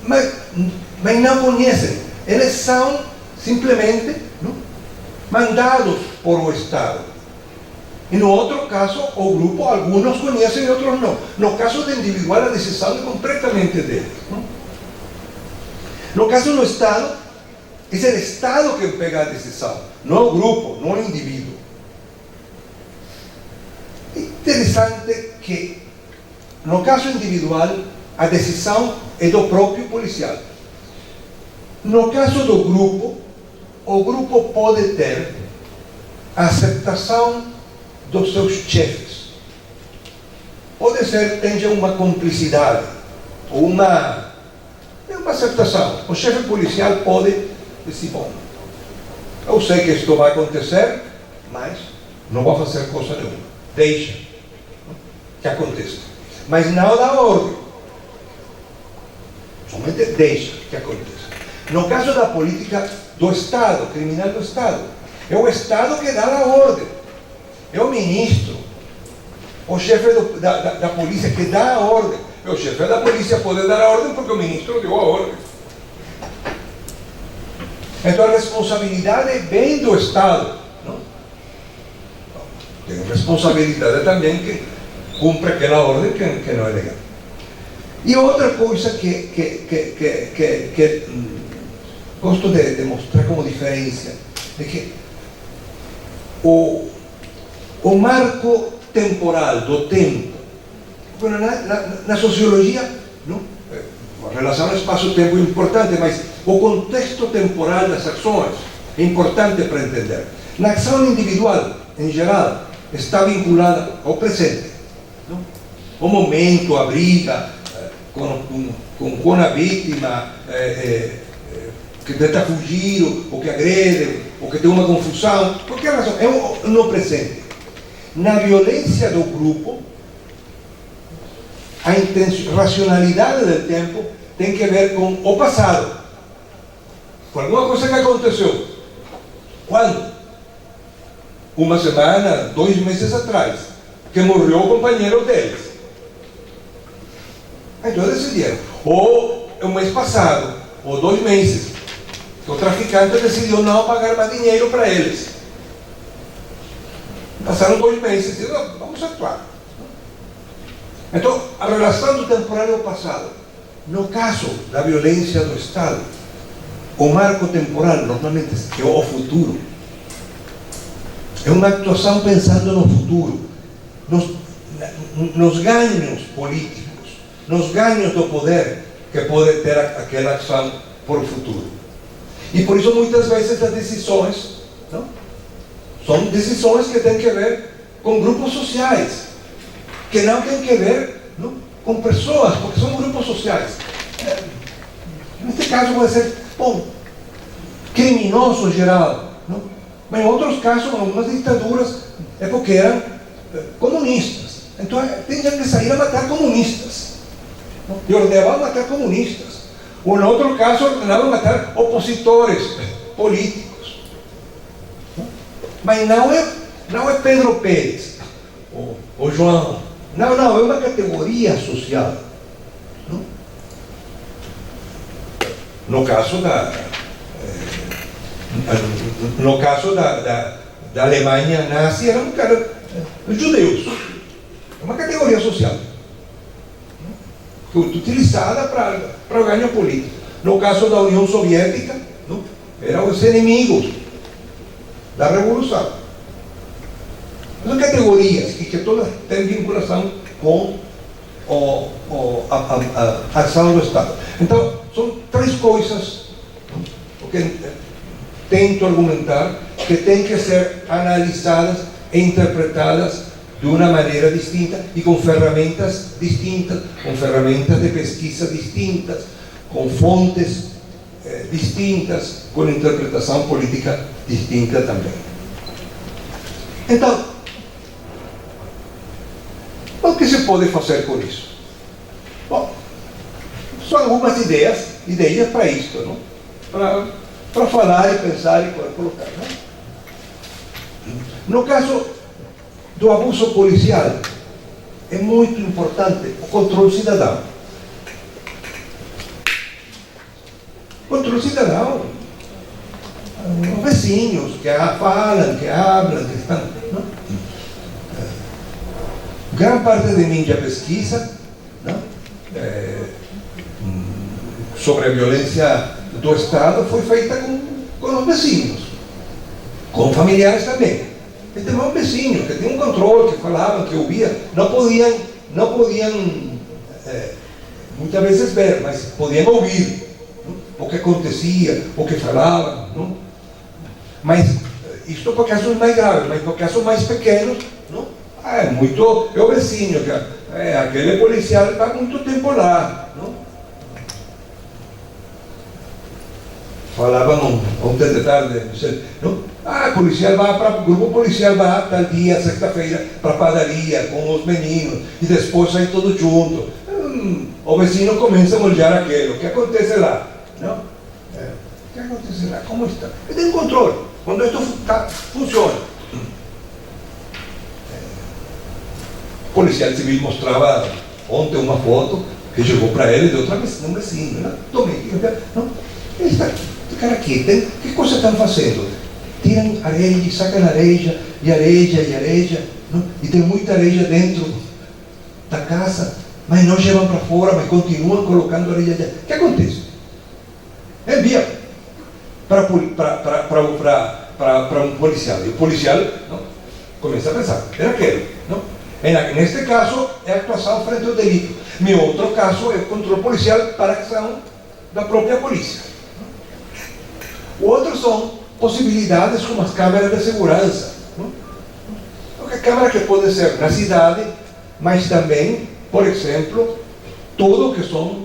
[SPEAKER 2] Mas não conhecem. Eles são simplesmente mandados por o Estado. E no outro caso, o grupo, alguns conhecem e outros não. No caso do individual, a decisão é completamente deles. No caso do Estado, é o Estado que pega a decisão, não o grupo, não o indivíduo. É interessante que, no caso individual, a decisão é do próprio policial. No caso do grupo, o grupo pode ter a aceitação dos seus chefes. Pode ser que tenha uma cumplicidade, ou uma aceitação. O chefe policial pode dizer, bom, eu sei que isto vai acontecer, mas não vou fazer coisa nenhuma. Deixa que aconteça. Mas não dá ordem. Somente deixa que aconteça. No caso da política do Estado, criminal do Estado, é o Estado que dá a ordem. É o ministro, o chefe da polícia que dá a ordem. O chefe da polícia pode dar a ordem porque o ministro deu a ordem. Então a responsabilidade vem do Estado. Não? Tem responsabilidade também que cumpre aquela ordem que não é legal. E outra coisa que gosto de mostrar como diferença é que o marco temporal do tempo, bueno, na sociologia, não? A relação espaço-tempo é importante, mas o contexto temporal das ações é importante para entender. Na ação individual, em geral, está vinculada ao presente. Não? o momento, a briga com a vítima, que tenta fugir, ou que agrede, ou que tem uma confusão, qualquer razão, é no presente. Na violência do grupo, a racionalidade do tempo tem que ver com o passado, com alguma coisa que aconteceu. Quando? Uma semana, 2 meses atrás, que morreu o companheiro deles. Então decidiram, ou o mês passado, ou 2 meses, que o traficante decidiu não pagar mais dinheiro para eles. Passaram 2 meses, e disseram, vamos atuar. Então, a relação do temporal é o passado. No caso da violência do Estado, o marco temporal normalmente é o futuro. É uma actuação pensando no futuro, nos ganhos políticos, nos ganhos do poder que pode ter aquela ação por o futuro. E por isso muitas vezes as decisões, não, são decisões que têm que ver com grupos sociais, que não têm que ver, não, com pessoas, porque são grupos sociais. Neste caso pode ser, bom, criminoso geral, não? Mas em outros casos, algumas ditaduras, é porque eram comunistas. Então, tinham que sair a matar comunistas. E ordenavam matar comunistas. Ou, em outro caso, ordenavam matar opositores políticos. Mas não é Pedro Pérez, ou João. Não, é uma categoria social. No caso da Alemanha nazi, eram judeus. É uma categoria social utilizada para o ganho político. No caso da União Soviética, não, eram os inimigos da Revolução. São categorias que todas têm vinculação com a ação do Estado. Então, são 3 coisas, porque tento argumentar que têm que ser analisadas e interpretadas de uma maneira distinta e com ferramentas distintas, com ferramentas de pesquisa distintas, com fontes distintas, com interpretação política distinta também. Então, o que se pode fazer com isso? Bom, são algumas ideias para isto, não? Para falar e pensar e colocar, não? No caso do abuso policial, é muito importante o controle cidadão. Controle cidadão. Os vizinhos que falam, que hablam, que estão, não? Gran parte de minha pesquisa, não? Sobre a violência do Estado foi feita com os vizinhos, com familiares também. E tem um vizinho que tinha um controle, que falavam, que ouvia, não podiam muitas vezes ver, mas podiam ouvir, não? O que acontecia, o que falavam, não? Mas isto por casos mais graves, mas por casos mais pequenos, não? É o vizinho, aquele policial está muito tempo lá, não? Falavam ontem de tarde, não? O grupo policial vai tal dia, sexta-feira, para a padaria com os meninos, e depois sai todo junto. O vizinho começa a olhar aquilo, o que acontece lá, não? O que acontece lá, como está? E tem controle, quando isto funciona. O policial civil mostrava ontem uma foto que chegou para ele de outra vez, um vizinho, né? Não? Esse cara aqui, que coisa estão fazendo? Tiram areia, sacam areia, não? E tem muita areia dentro da casa, mas não levam para fora, mas continuam colocando areia dentro. O que acontece? Envia para um policial, e o policial, não, começa a pensar, era aquele, não? Neste caso, é a actuação frente ao delito. Em outro caso, é o controle policial para a ação da própria polícia. Outros são possibilidades como as câmeras de segurança. Não? A câmera que pode ser na cidade, mas também por exemplo, tudo que são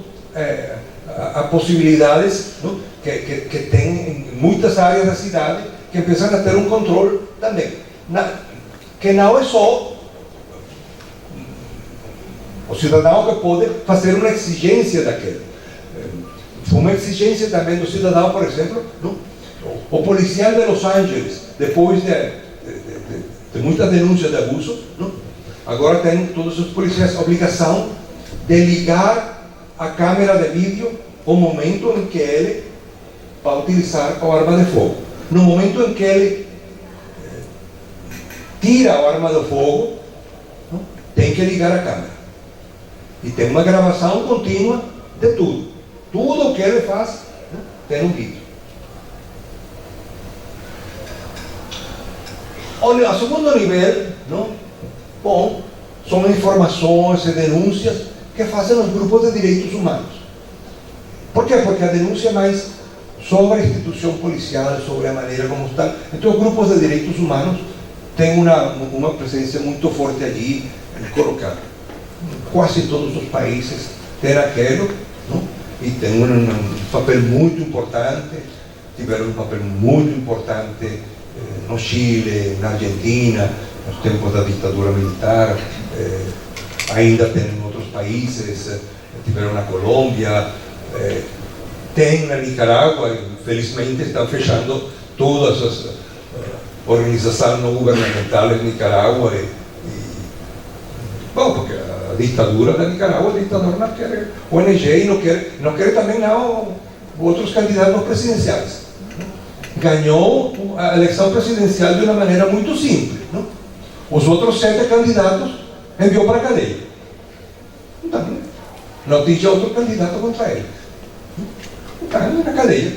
[SPEAKER 2] a possibilidades, não? Que tem em muitas áreas da cidade, que começam a ter um controle também. Que não é só o cidadão que pode fazer uma exigência daquele. Uma exigência também do cidadão, por exemplo, não? O policial de Los Angeles, depois de muitas denúncias de abuso, não? Agora tem todos os policiais a obrigação de ligar a câmera de vídeo o momento em que ele vai utilizar a arma de fogo. No momento em que ele tira a arma de fogo, não? Tem que ligar a câmera. E tem uma gravação contínua de tudo. Tudo o que ele faz, não? Tem um vídeo. A segundo nível, não? Bom, são informações e denúncias que fazem os grupos de direitos humanos. Por quê? Porque a denúncia é mais sobre a instituição policial, sobre a maneira como estão. Então, os grupos de direitos humanos têm uma presença muito forte ali, colocada. Quase todos os países têm aquilo, não? E tem um papel muito importante, tiveram um papel muito importante no Chile, na Argentina, nos tempos da ditadura militar, ainda tem em outros países, tiveram na Colômbia, tem na Nicarágua, infelizmente estão fechando todas as organizações não governamentais de Nicarágua, bom, porque a ditadura da Nicarágua, o ditador não quer ONG e não quer também não outros candidatos presidenciais. Ganhou a eleição presidencial de uma maneira muito simples, não? Os outros 7 candidatos enviou para a cadeia. Então, não tinha outro candidato contra ele. Está na cadeia.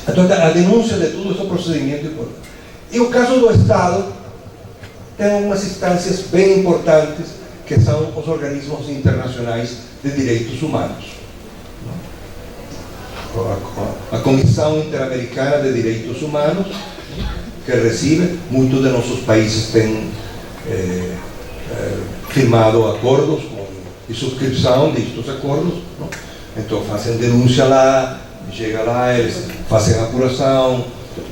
[SPEAKER 2] Então, a denúncia de tudo esse procedimento. E o caso do Estado tem umas instâncias bem importantes, que são os organismos internacionais de direitos humanos. A Comissão Interamericana de Direitos Humanos, que recebe, muitos de nossos países têm firmado acordos e subscrição destes acordos, não? Então fazem denúncia lá, chega lá, eles fazem apuração,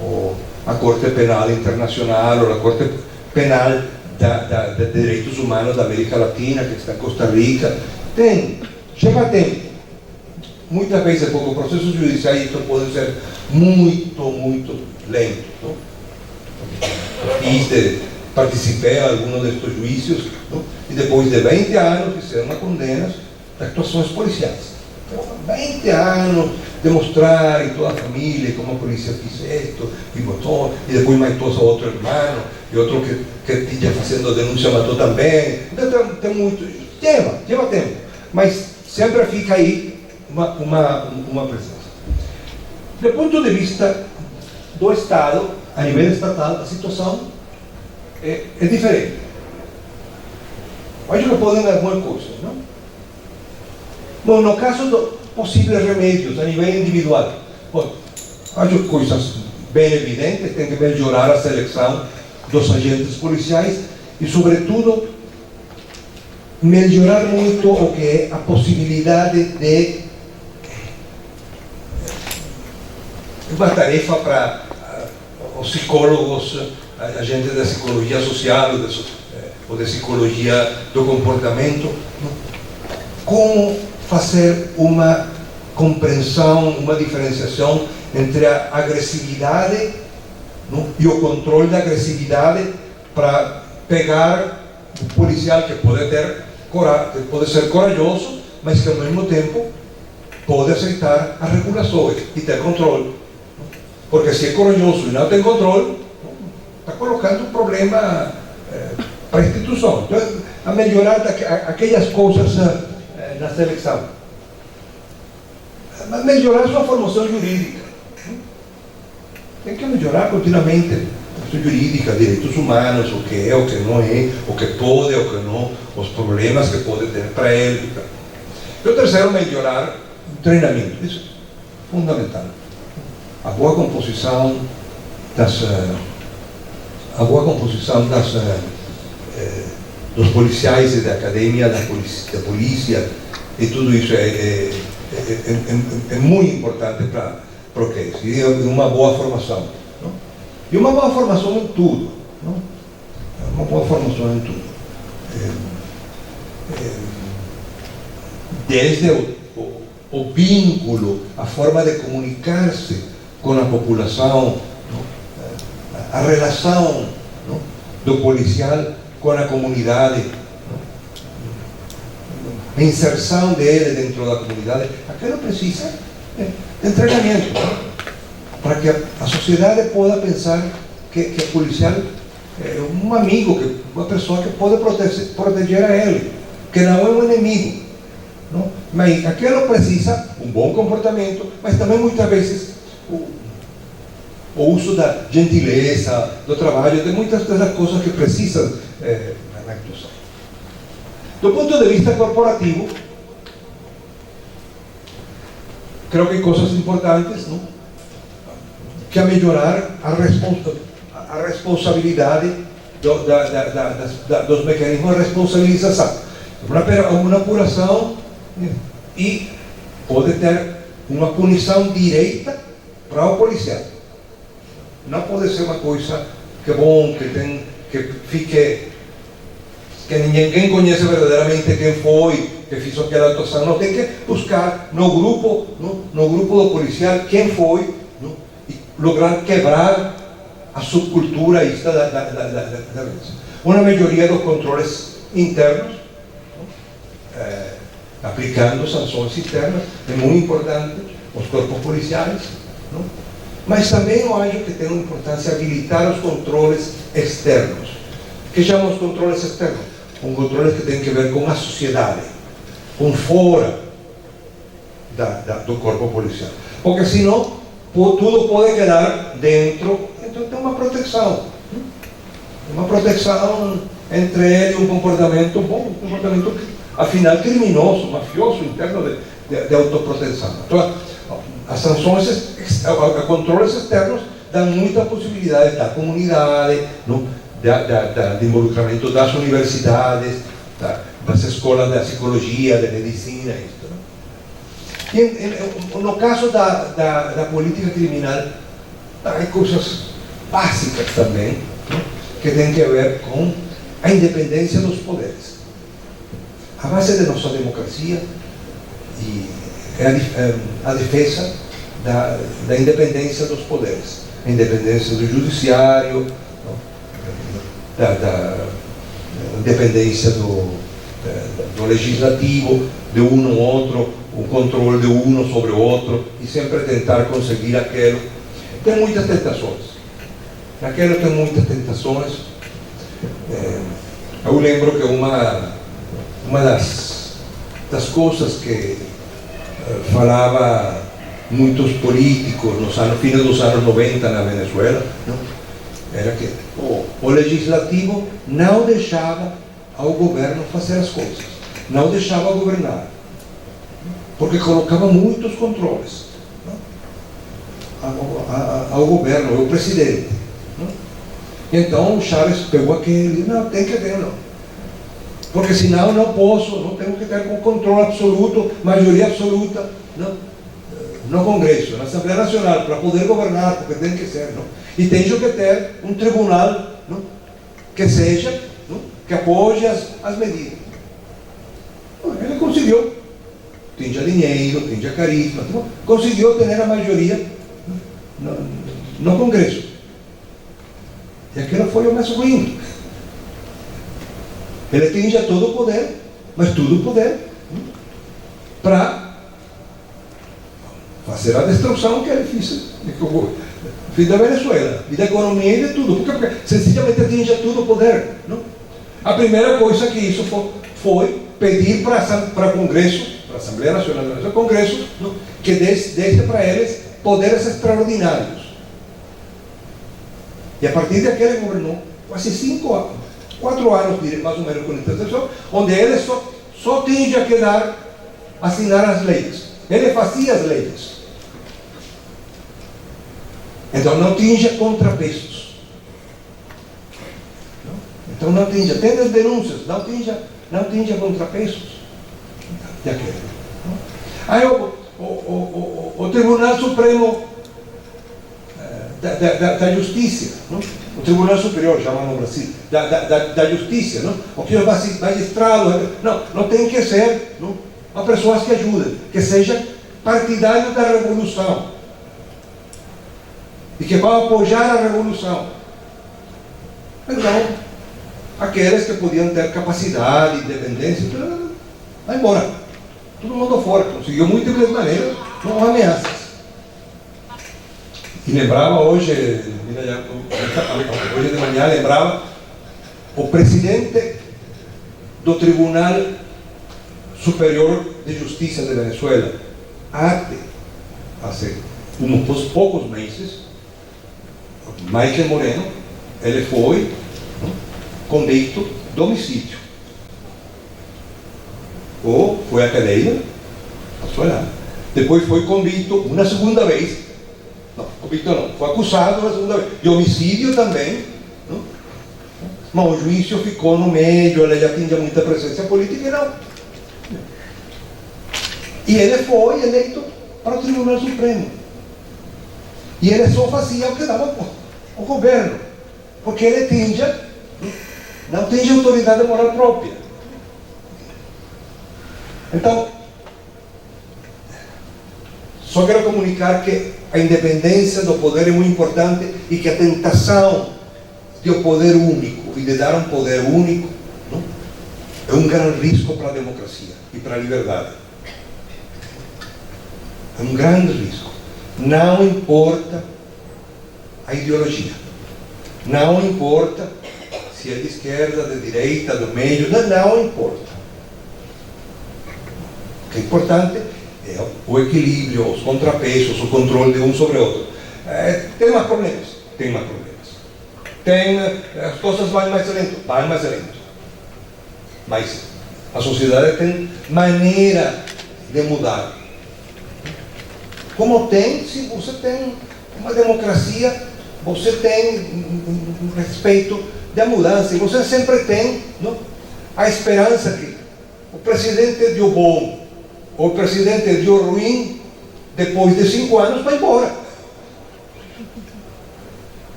[SPEAKER 2] ou a Corte Penal Internacional, ou a Corte Penal de Direitos Humanos da América Latina, que está em Costa Rica, chega a tempo. Muitas vezes, porque o processo judicial isto pode ser muito lento. Participei em alguns destes juízos, não? E depois de 20 anos fizeram uma condena de actuações policiais. Então, 20 anos demonstrar em toda a família como a polícia fez isto, e matou, e depois matou seu outro irmão, e outro que tinha fazendo denúncia matou também. Então tem muito, leva tempo, mas sempre fica aí uma presença. Do ponto de vista do Estado, a nível estatal, a situação é diferente. Acho que podem algumas coisas, não? Bom, no caso de possíveis remédios a nível individual, bom, acho coisas bem evidentes, tem que melhorar a seleção dos agentes policiais e, sobretudo, melhorar muito o que é a possibilidade de uma tarefa para os psicólogos, agentes da psicologia social ou de psicologia do comportamento, como fazer uma compreensão, uma diferenciação entre a agressividade, não? E o controle da agressividade, para pegar o policial que pode ser corajoso, mas que ao mesmo tempo pode aceitar as regulações e ter controle. Porque se é corajoso e não tem controle, está colocando um problema para a instituição. Então, a melhorar aquelas coisas na seleção. Melhorar sua formação jurídica. Tem que melhorar continuamente a formação jurídica, direitos humanos, o que é, o que não é, o que pode, o que não, os problemas que pode ter para ele. E o terceiro, melhorar o treinamento. Isso é fundamental. A boa composição dos policiais e da academia da polícia, e tudo isso é muito importante para o que é. E uma boa formação. Não? E uma boa formação em tudo. Não? Uma boa formação em tudo. Desde o vínculo, a forma de comunicar-se com a população, a relação do policial com a comunidade, a inserção dele dentro da comunidade, aquilo precisa de treinamento, para que a sociedade possa pensar que o policial é um amigo, uma pessoa que pode proteger a ele, que não é um inimigo. Não? Mas aquilo precisa um bom comportamento, mas também muitas vezes o uso da gentileza, do trabalho, de muitas dessas coisas que precisam na actuação. Do ponto de vista corporativo, creo que hay cosas importantes, ¿no? Que a melhorar a responsabilidade dos mecanismos de responsabilização. Uma apuração, e pode ter uma punição direita para o policial. Não pode ser uma coisa que é bom, que ninguém conhece verdadeiramente quem foi que fez aquela atuação. Não, tem que buscar no grupo do policial quem foi, não? E lograr quebrar a subcultura da violência. Uma melhoria dos controles internos, aplicando sanções internas, é muito importante, os corpos policiais, não? Mas também eu acho que tem uma importância habilitar os controles externos. O que chamamos de controles externos? Controles que têm que ver com a sociedade, com fora do corpo policial. Porque senão tudo pode quedar dentro, então tem uma proteção. Uma proteção entre ele e um comportamento bom, um comportamento, afinal, criminoso, mafioso, interno de autoproteção. Então, as sanções, os controles externos dão muita possibilidade da comunidade, não? De involucramento das universidades, das escolas de psicologia, de medicina, isso, não? E no caso da política criminal, há coisas básicas também, não? Que têm que ver com a independência dos poderes. A base de nossa democracia é a defesa da independência dos poderes, a independência do judiciário, da independência do legislativo, de um no outro, o controle de um sobre o outro, e sempre tentar conseguir aquilo. Tem muitas tentações. Naquilo tem muitas tentações. Eu lembro que uma das coisas que falava muitos políticos no fim dos anos 90 na Venezuela, não? Era que o legislativo não deixava ao governo fazer as coisas, não deixava governar, porque colocava muitos controles, não? Ao governo, ao presidente, não? Então Chávez pegou aquele, não, tem que ter, não, porque senão não posso, não tenho que ter com controle absoluto, maioria absoluta, não? No Congresso, na Assembleia Nacional, para poder governar, porque tem que ser, não? E tenho que ter um tribunal, não? Que seja, não? Que apoie as medidas. Ele conseguiu, tinha dinheiro, tinha carisma, não? Conseguiu ter a maioria no Congresso. E aquilo foi o mais ruim. Ele tinha todo o poder, mas todo o poder para fazer a destruição que ele fez da Venezuela, e da economia e de tudo, porque sencillamente tinha todo o poder, não? A primeira coisa que isso foi pedir para o Congresso, para a Assembleia Nacional da Venezuela, Congresso, não? Que desse para eles poderes extraordinários. E a partir de aquele governou quase 4 anos, mais ou menos, com intercessão, onde eles só tinha que assinar as leis. Ele fazia as leis. Então não tinha contrapesos. Então não tinha, tem as denúncias, não tinha contrapesos de aquele. Aí o Tribunal Supremo da Justiça, não? O Tribunal Superior, chama no Brasil, da Justiça, não? O que é magistrado, não tem que ser, não? Uma pessoa que ajude, que seja partidário da revolução e que vai apoiar a revolução. Então, aqueles que podiam ter capacidade, independência, vai embora. Todo mundo fora, conseguiu múltiplas maneiras, não ameaças. E lembrava hoje de manhã, lembrava o presidente do Tribunal Superior de Justiça de Venezuela, há uns poucos meses, Michael Moreno, ele foi convicto de homicídio. Ou foi à cadeia, passou lá. Depois foi convicto uma segunda vez. Não, convicto não, foi acusado uma segunda vez. De homicídio também. Não? Mas o juízo ficou no meio, ele já tinha muita presença política e não. E ele foi eleito para o Tribunal Supremo. E ele só fazia o que dava o governo. Porque ele não tinha autoridade moral própria. Então, só quero comunicar que a independência do poder é muito importante e que a tentação de um poder único e de dar um poder único, não? É um grande risco para a democracia e para a liberdade. É um grande risco. Não importa a ideologia. Não importa se é de esquerda, de direita, do meio, não importa. O que é importante é o equilíbrio, os contrapesos, o controle de um sobre o outro. Tem mais problemas? Tem mais problemas. As coisas vão mais lento? Vai mais lento. Mas a sociedade tem maneira de mudar. Como tem, se você tem uma democracia, você tem um respeito da mudança, e você sempre tem, não, a esperança que o presidente deu bom, ou o presidente deu ruim, depois de 5 anos vai embora.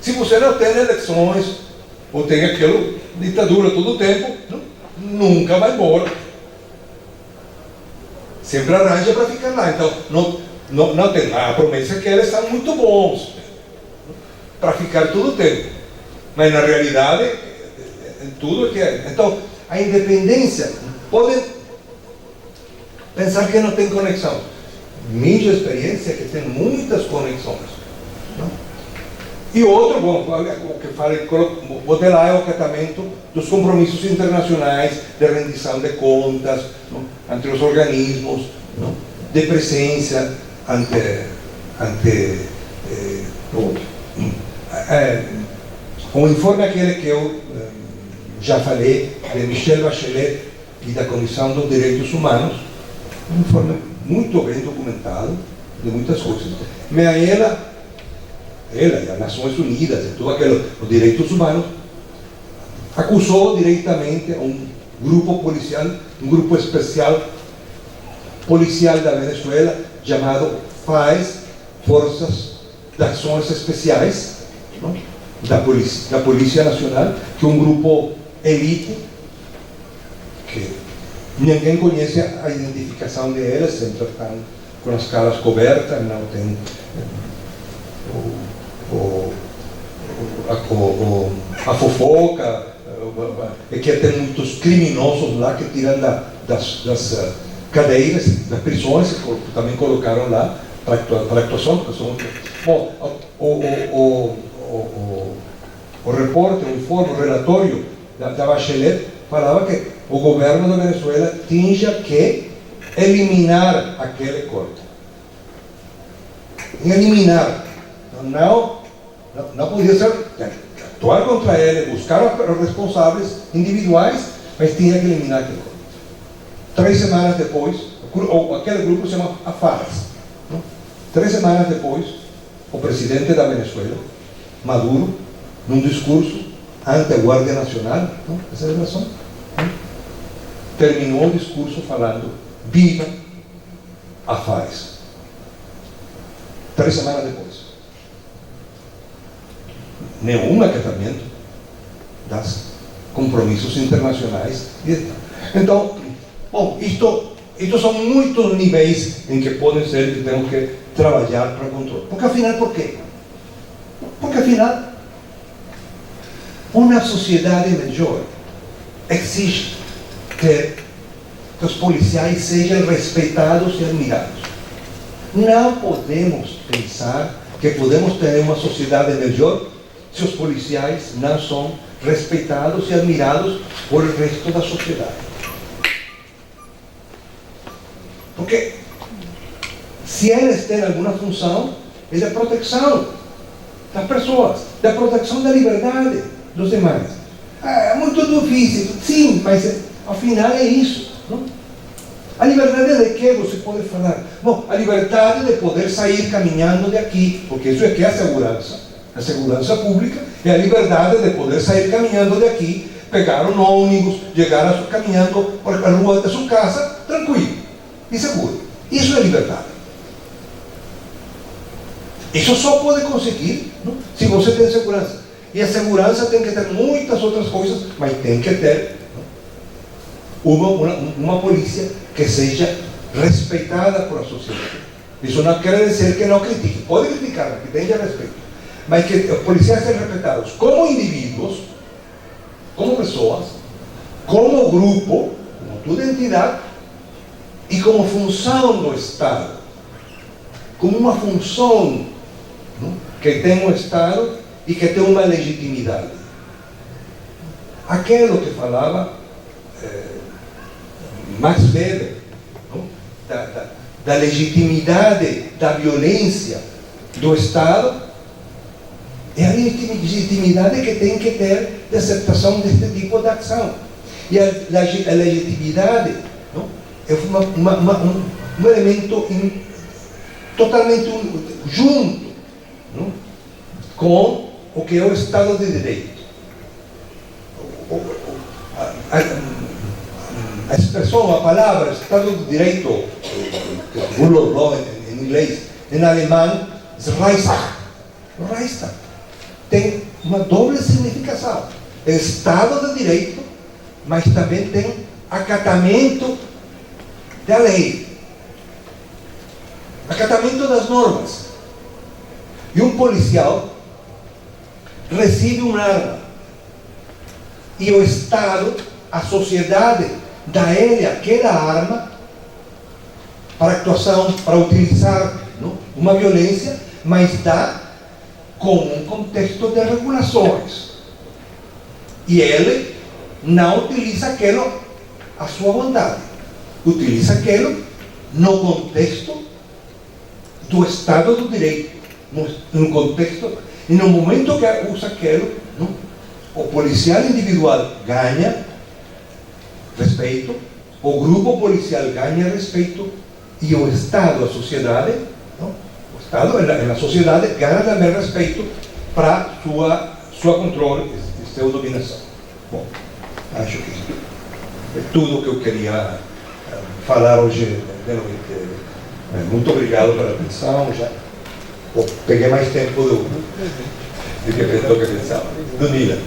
[SPEAKER 2] Se você não tem eleições, ou tem aquela ditadura todo o tempo, não, nunca vai embora. Sempre arranja para ficar lá. Então, não tem. A promessa é que eles são muito bons para ficar todo o tempo. Mas na realidade, tudo é que é. Então, a independência, podem pensar que não tem conexão. Minha experiência é que tem muitas conexões. Não? E outro, bom, o que falei, botei lá é o acatamento dos compromissos internacionais de rendição de contas, não? Ante os organismos, não? De presença ante o informe aquele que eu já falei, de Michelle Bachelet e da Comissão dos Direitos Humanos, um informe muito bem documentado, de muitas coisas. Mas ela e as Nações Unidas, e tudo aquilo, os direitos humanos, acusou diretamente um grupo policial, um grupo especial policial da Venezuela, chamado FAES, Forças de Ações Especiais, não? da Polícia Nacional, que é um grupo elite, que ninguém conhece a identificação deles, sempre estão com as caras cobertas, não tem a fofoca, é que tem muitos criminosos lá que tiram das cadeiras, das prisões, que também colocaram lá para atuação, porque são... Bom, o repórter, o informe, o relatório da Bachelet falava que o governo da Venezuela tinha que eliminar aquele corte. Eliminar. Não podia ser, atuar contra ele, buscar os responsáveis individuais, mas tinha que eliminar aquele corte. 3 semanas depois, aquele grupo se chama AFARES. 3 semanas depois, o presidente da Venezuela, Maduro, num discurso, ante a Guardia Nacional, não? Essa é a razão. Terminou o discurso falando: viva a FARC. 3 semanas depois, nenhum acatamento das compromissos internacionais. Então, bom, isto são muitos níveis em que podem ser que temos que trabalhar para controle. Porque afinal, por quê? Porque afinal, uma sociedade melhor exige que os policiais sejam respeitados e admirados. Não podemos pensar que podemos ter uma sociedade melhor se os policiais não são respeitados e admirados por o resto da sociedade. Porque se eles têm alguma função, é da proteção das pessoas, da proteção da liberdade dos demais. É muito difícil, sim, mas afinal é isso, não? A liberdade de que você pode falar? Bom, a liberdade de poder sair caminhando de aqui, porque isso é que é a segurança pública, é a liberdade de poder sair caminhando de aqui, pegar um ônibus, chegar caminhando por a rua da sua casa, tranquilo e seguro. Isso é liberdade. Isso só pode conseguir, não? Se você tem segurança. E a segurança tem que ter muitas outras coisas, mas tem que ter uma polícia que seja respeitada por a sociedade. Isso não quer dizer que não critique. Pode criticar, que tenha respeito. Mas que os policiais sejam respeitados como indivíduos, como pessoas, como grupo, como toda entidade, e como função do Estado. Como uma função, não? Que tem um Estado e que tem uma legitimidade. Aquilo que falava Max Weber, da legitimidade da violência do Estado, é a legitimidade que tem que ter de aceitação deste tipo de ação. E a legitimidade, não? É um elemento totalmente junto, não? Com o que é o Estado de Direito. A expressão, a palavra Estado de Direito, rule of law em inglês, em alemão, é Rechtsstaat. Tem uma doble significação. É Estado de Direito, mas também tem acatamento da lei, acatamento das normas. E um policial recebe uma arma e o Estado, a sociedade, dá a ele aquela arma para actuação, para utilizar, não? Uma violência, mas dá com um contexto de regulações. E ele não utiliza aquilo à sua vontade. Utiliza aquilo no contexto do Estado do Direito. No contexto, e no momento que usa aquilo, não? O policial individual ganha respeito, o grupo policial ganha respeito e o Estado, a sociedade, não? O Estado e a sociedade ganha também respeito para sua controle e sua dominação. Bom, acho que isso é tudo que eu queria falar hoje de noite. Muito obrigado pela atenção. Já peguei mais tempo do que pensava. Danila.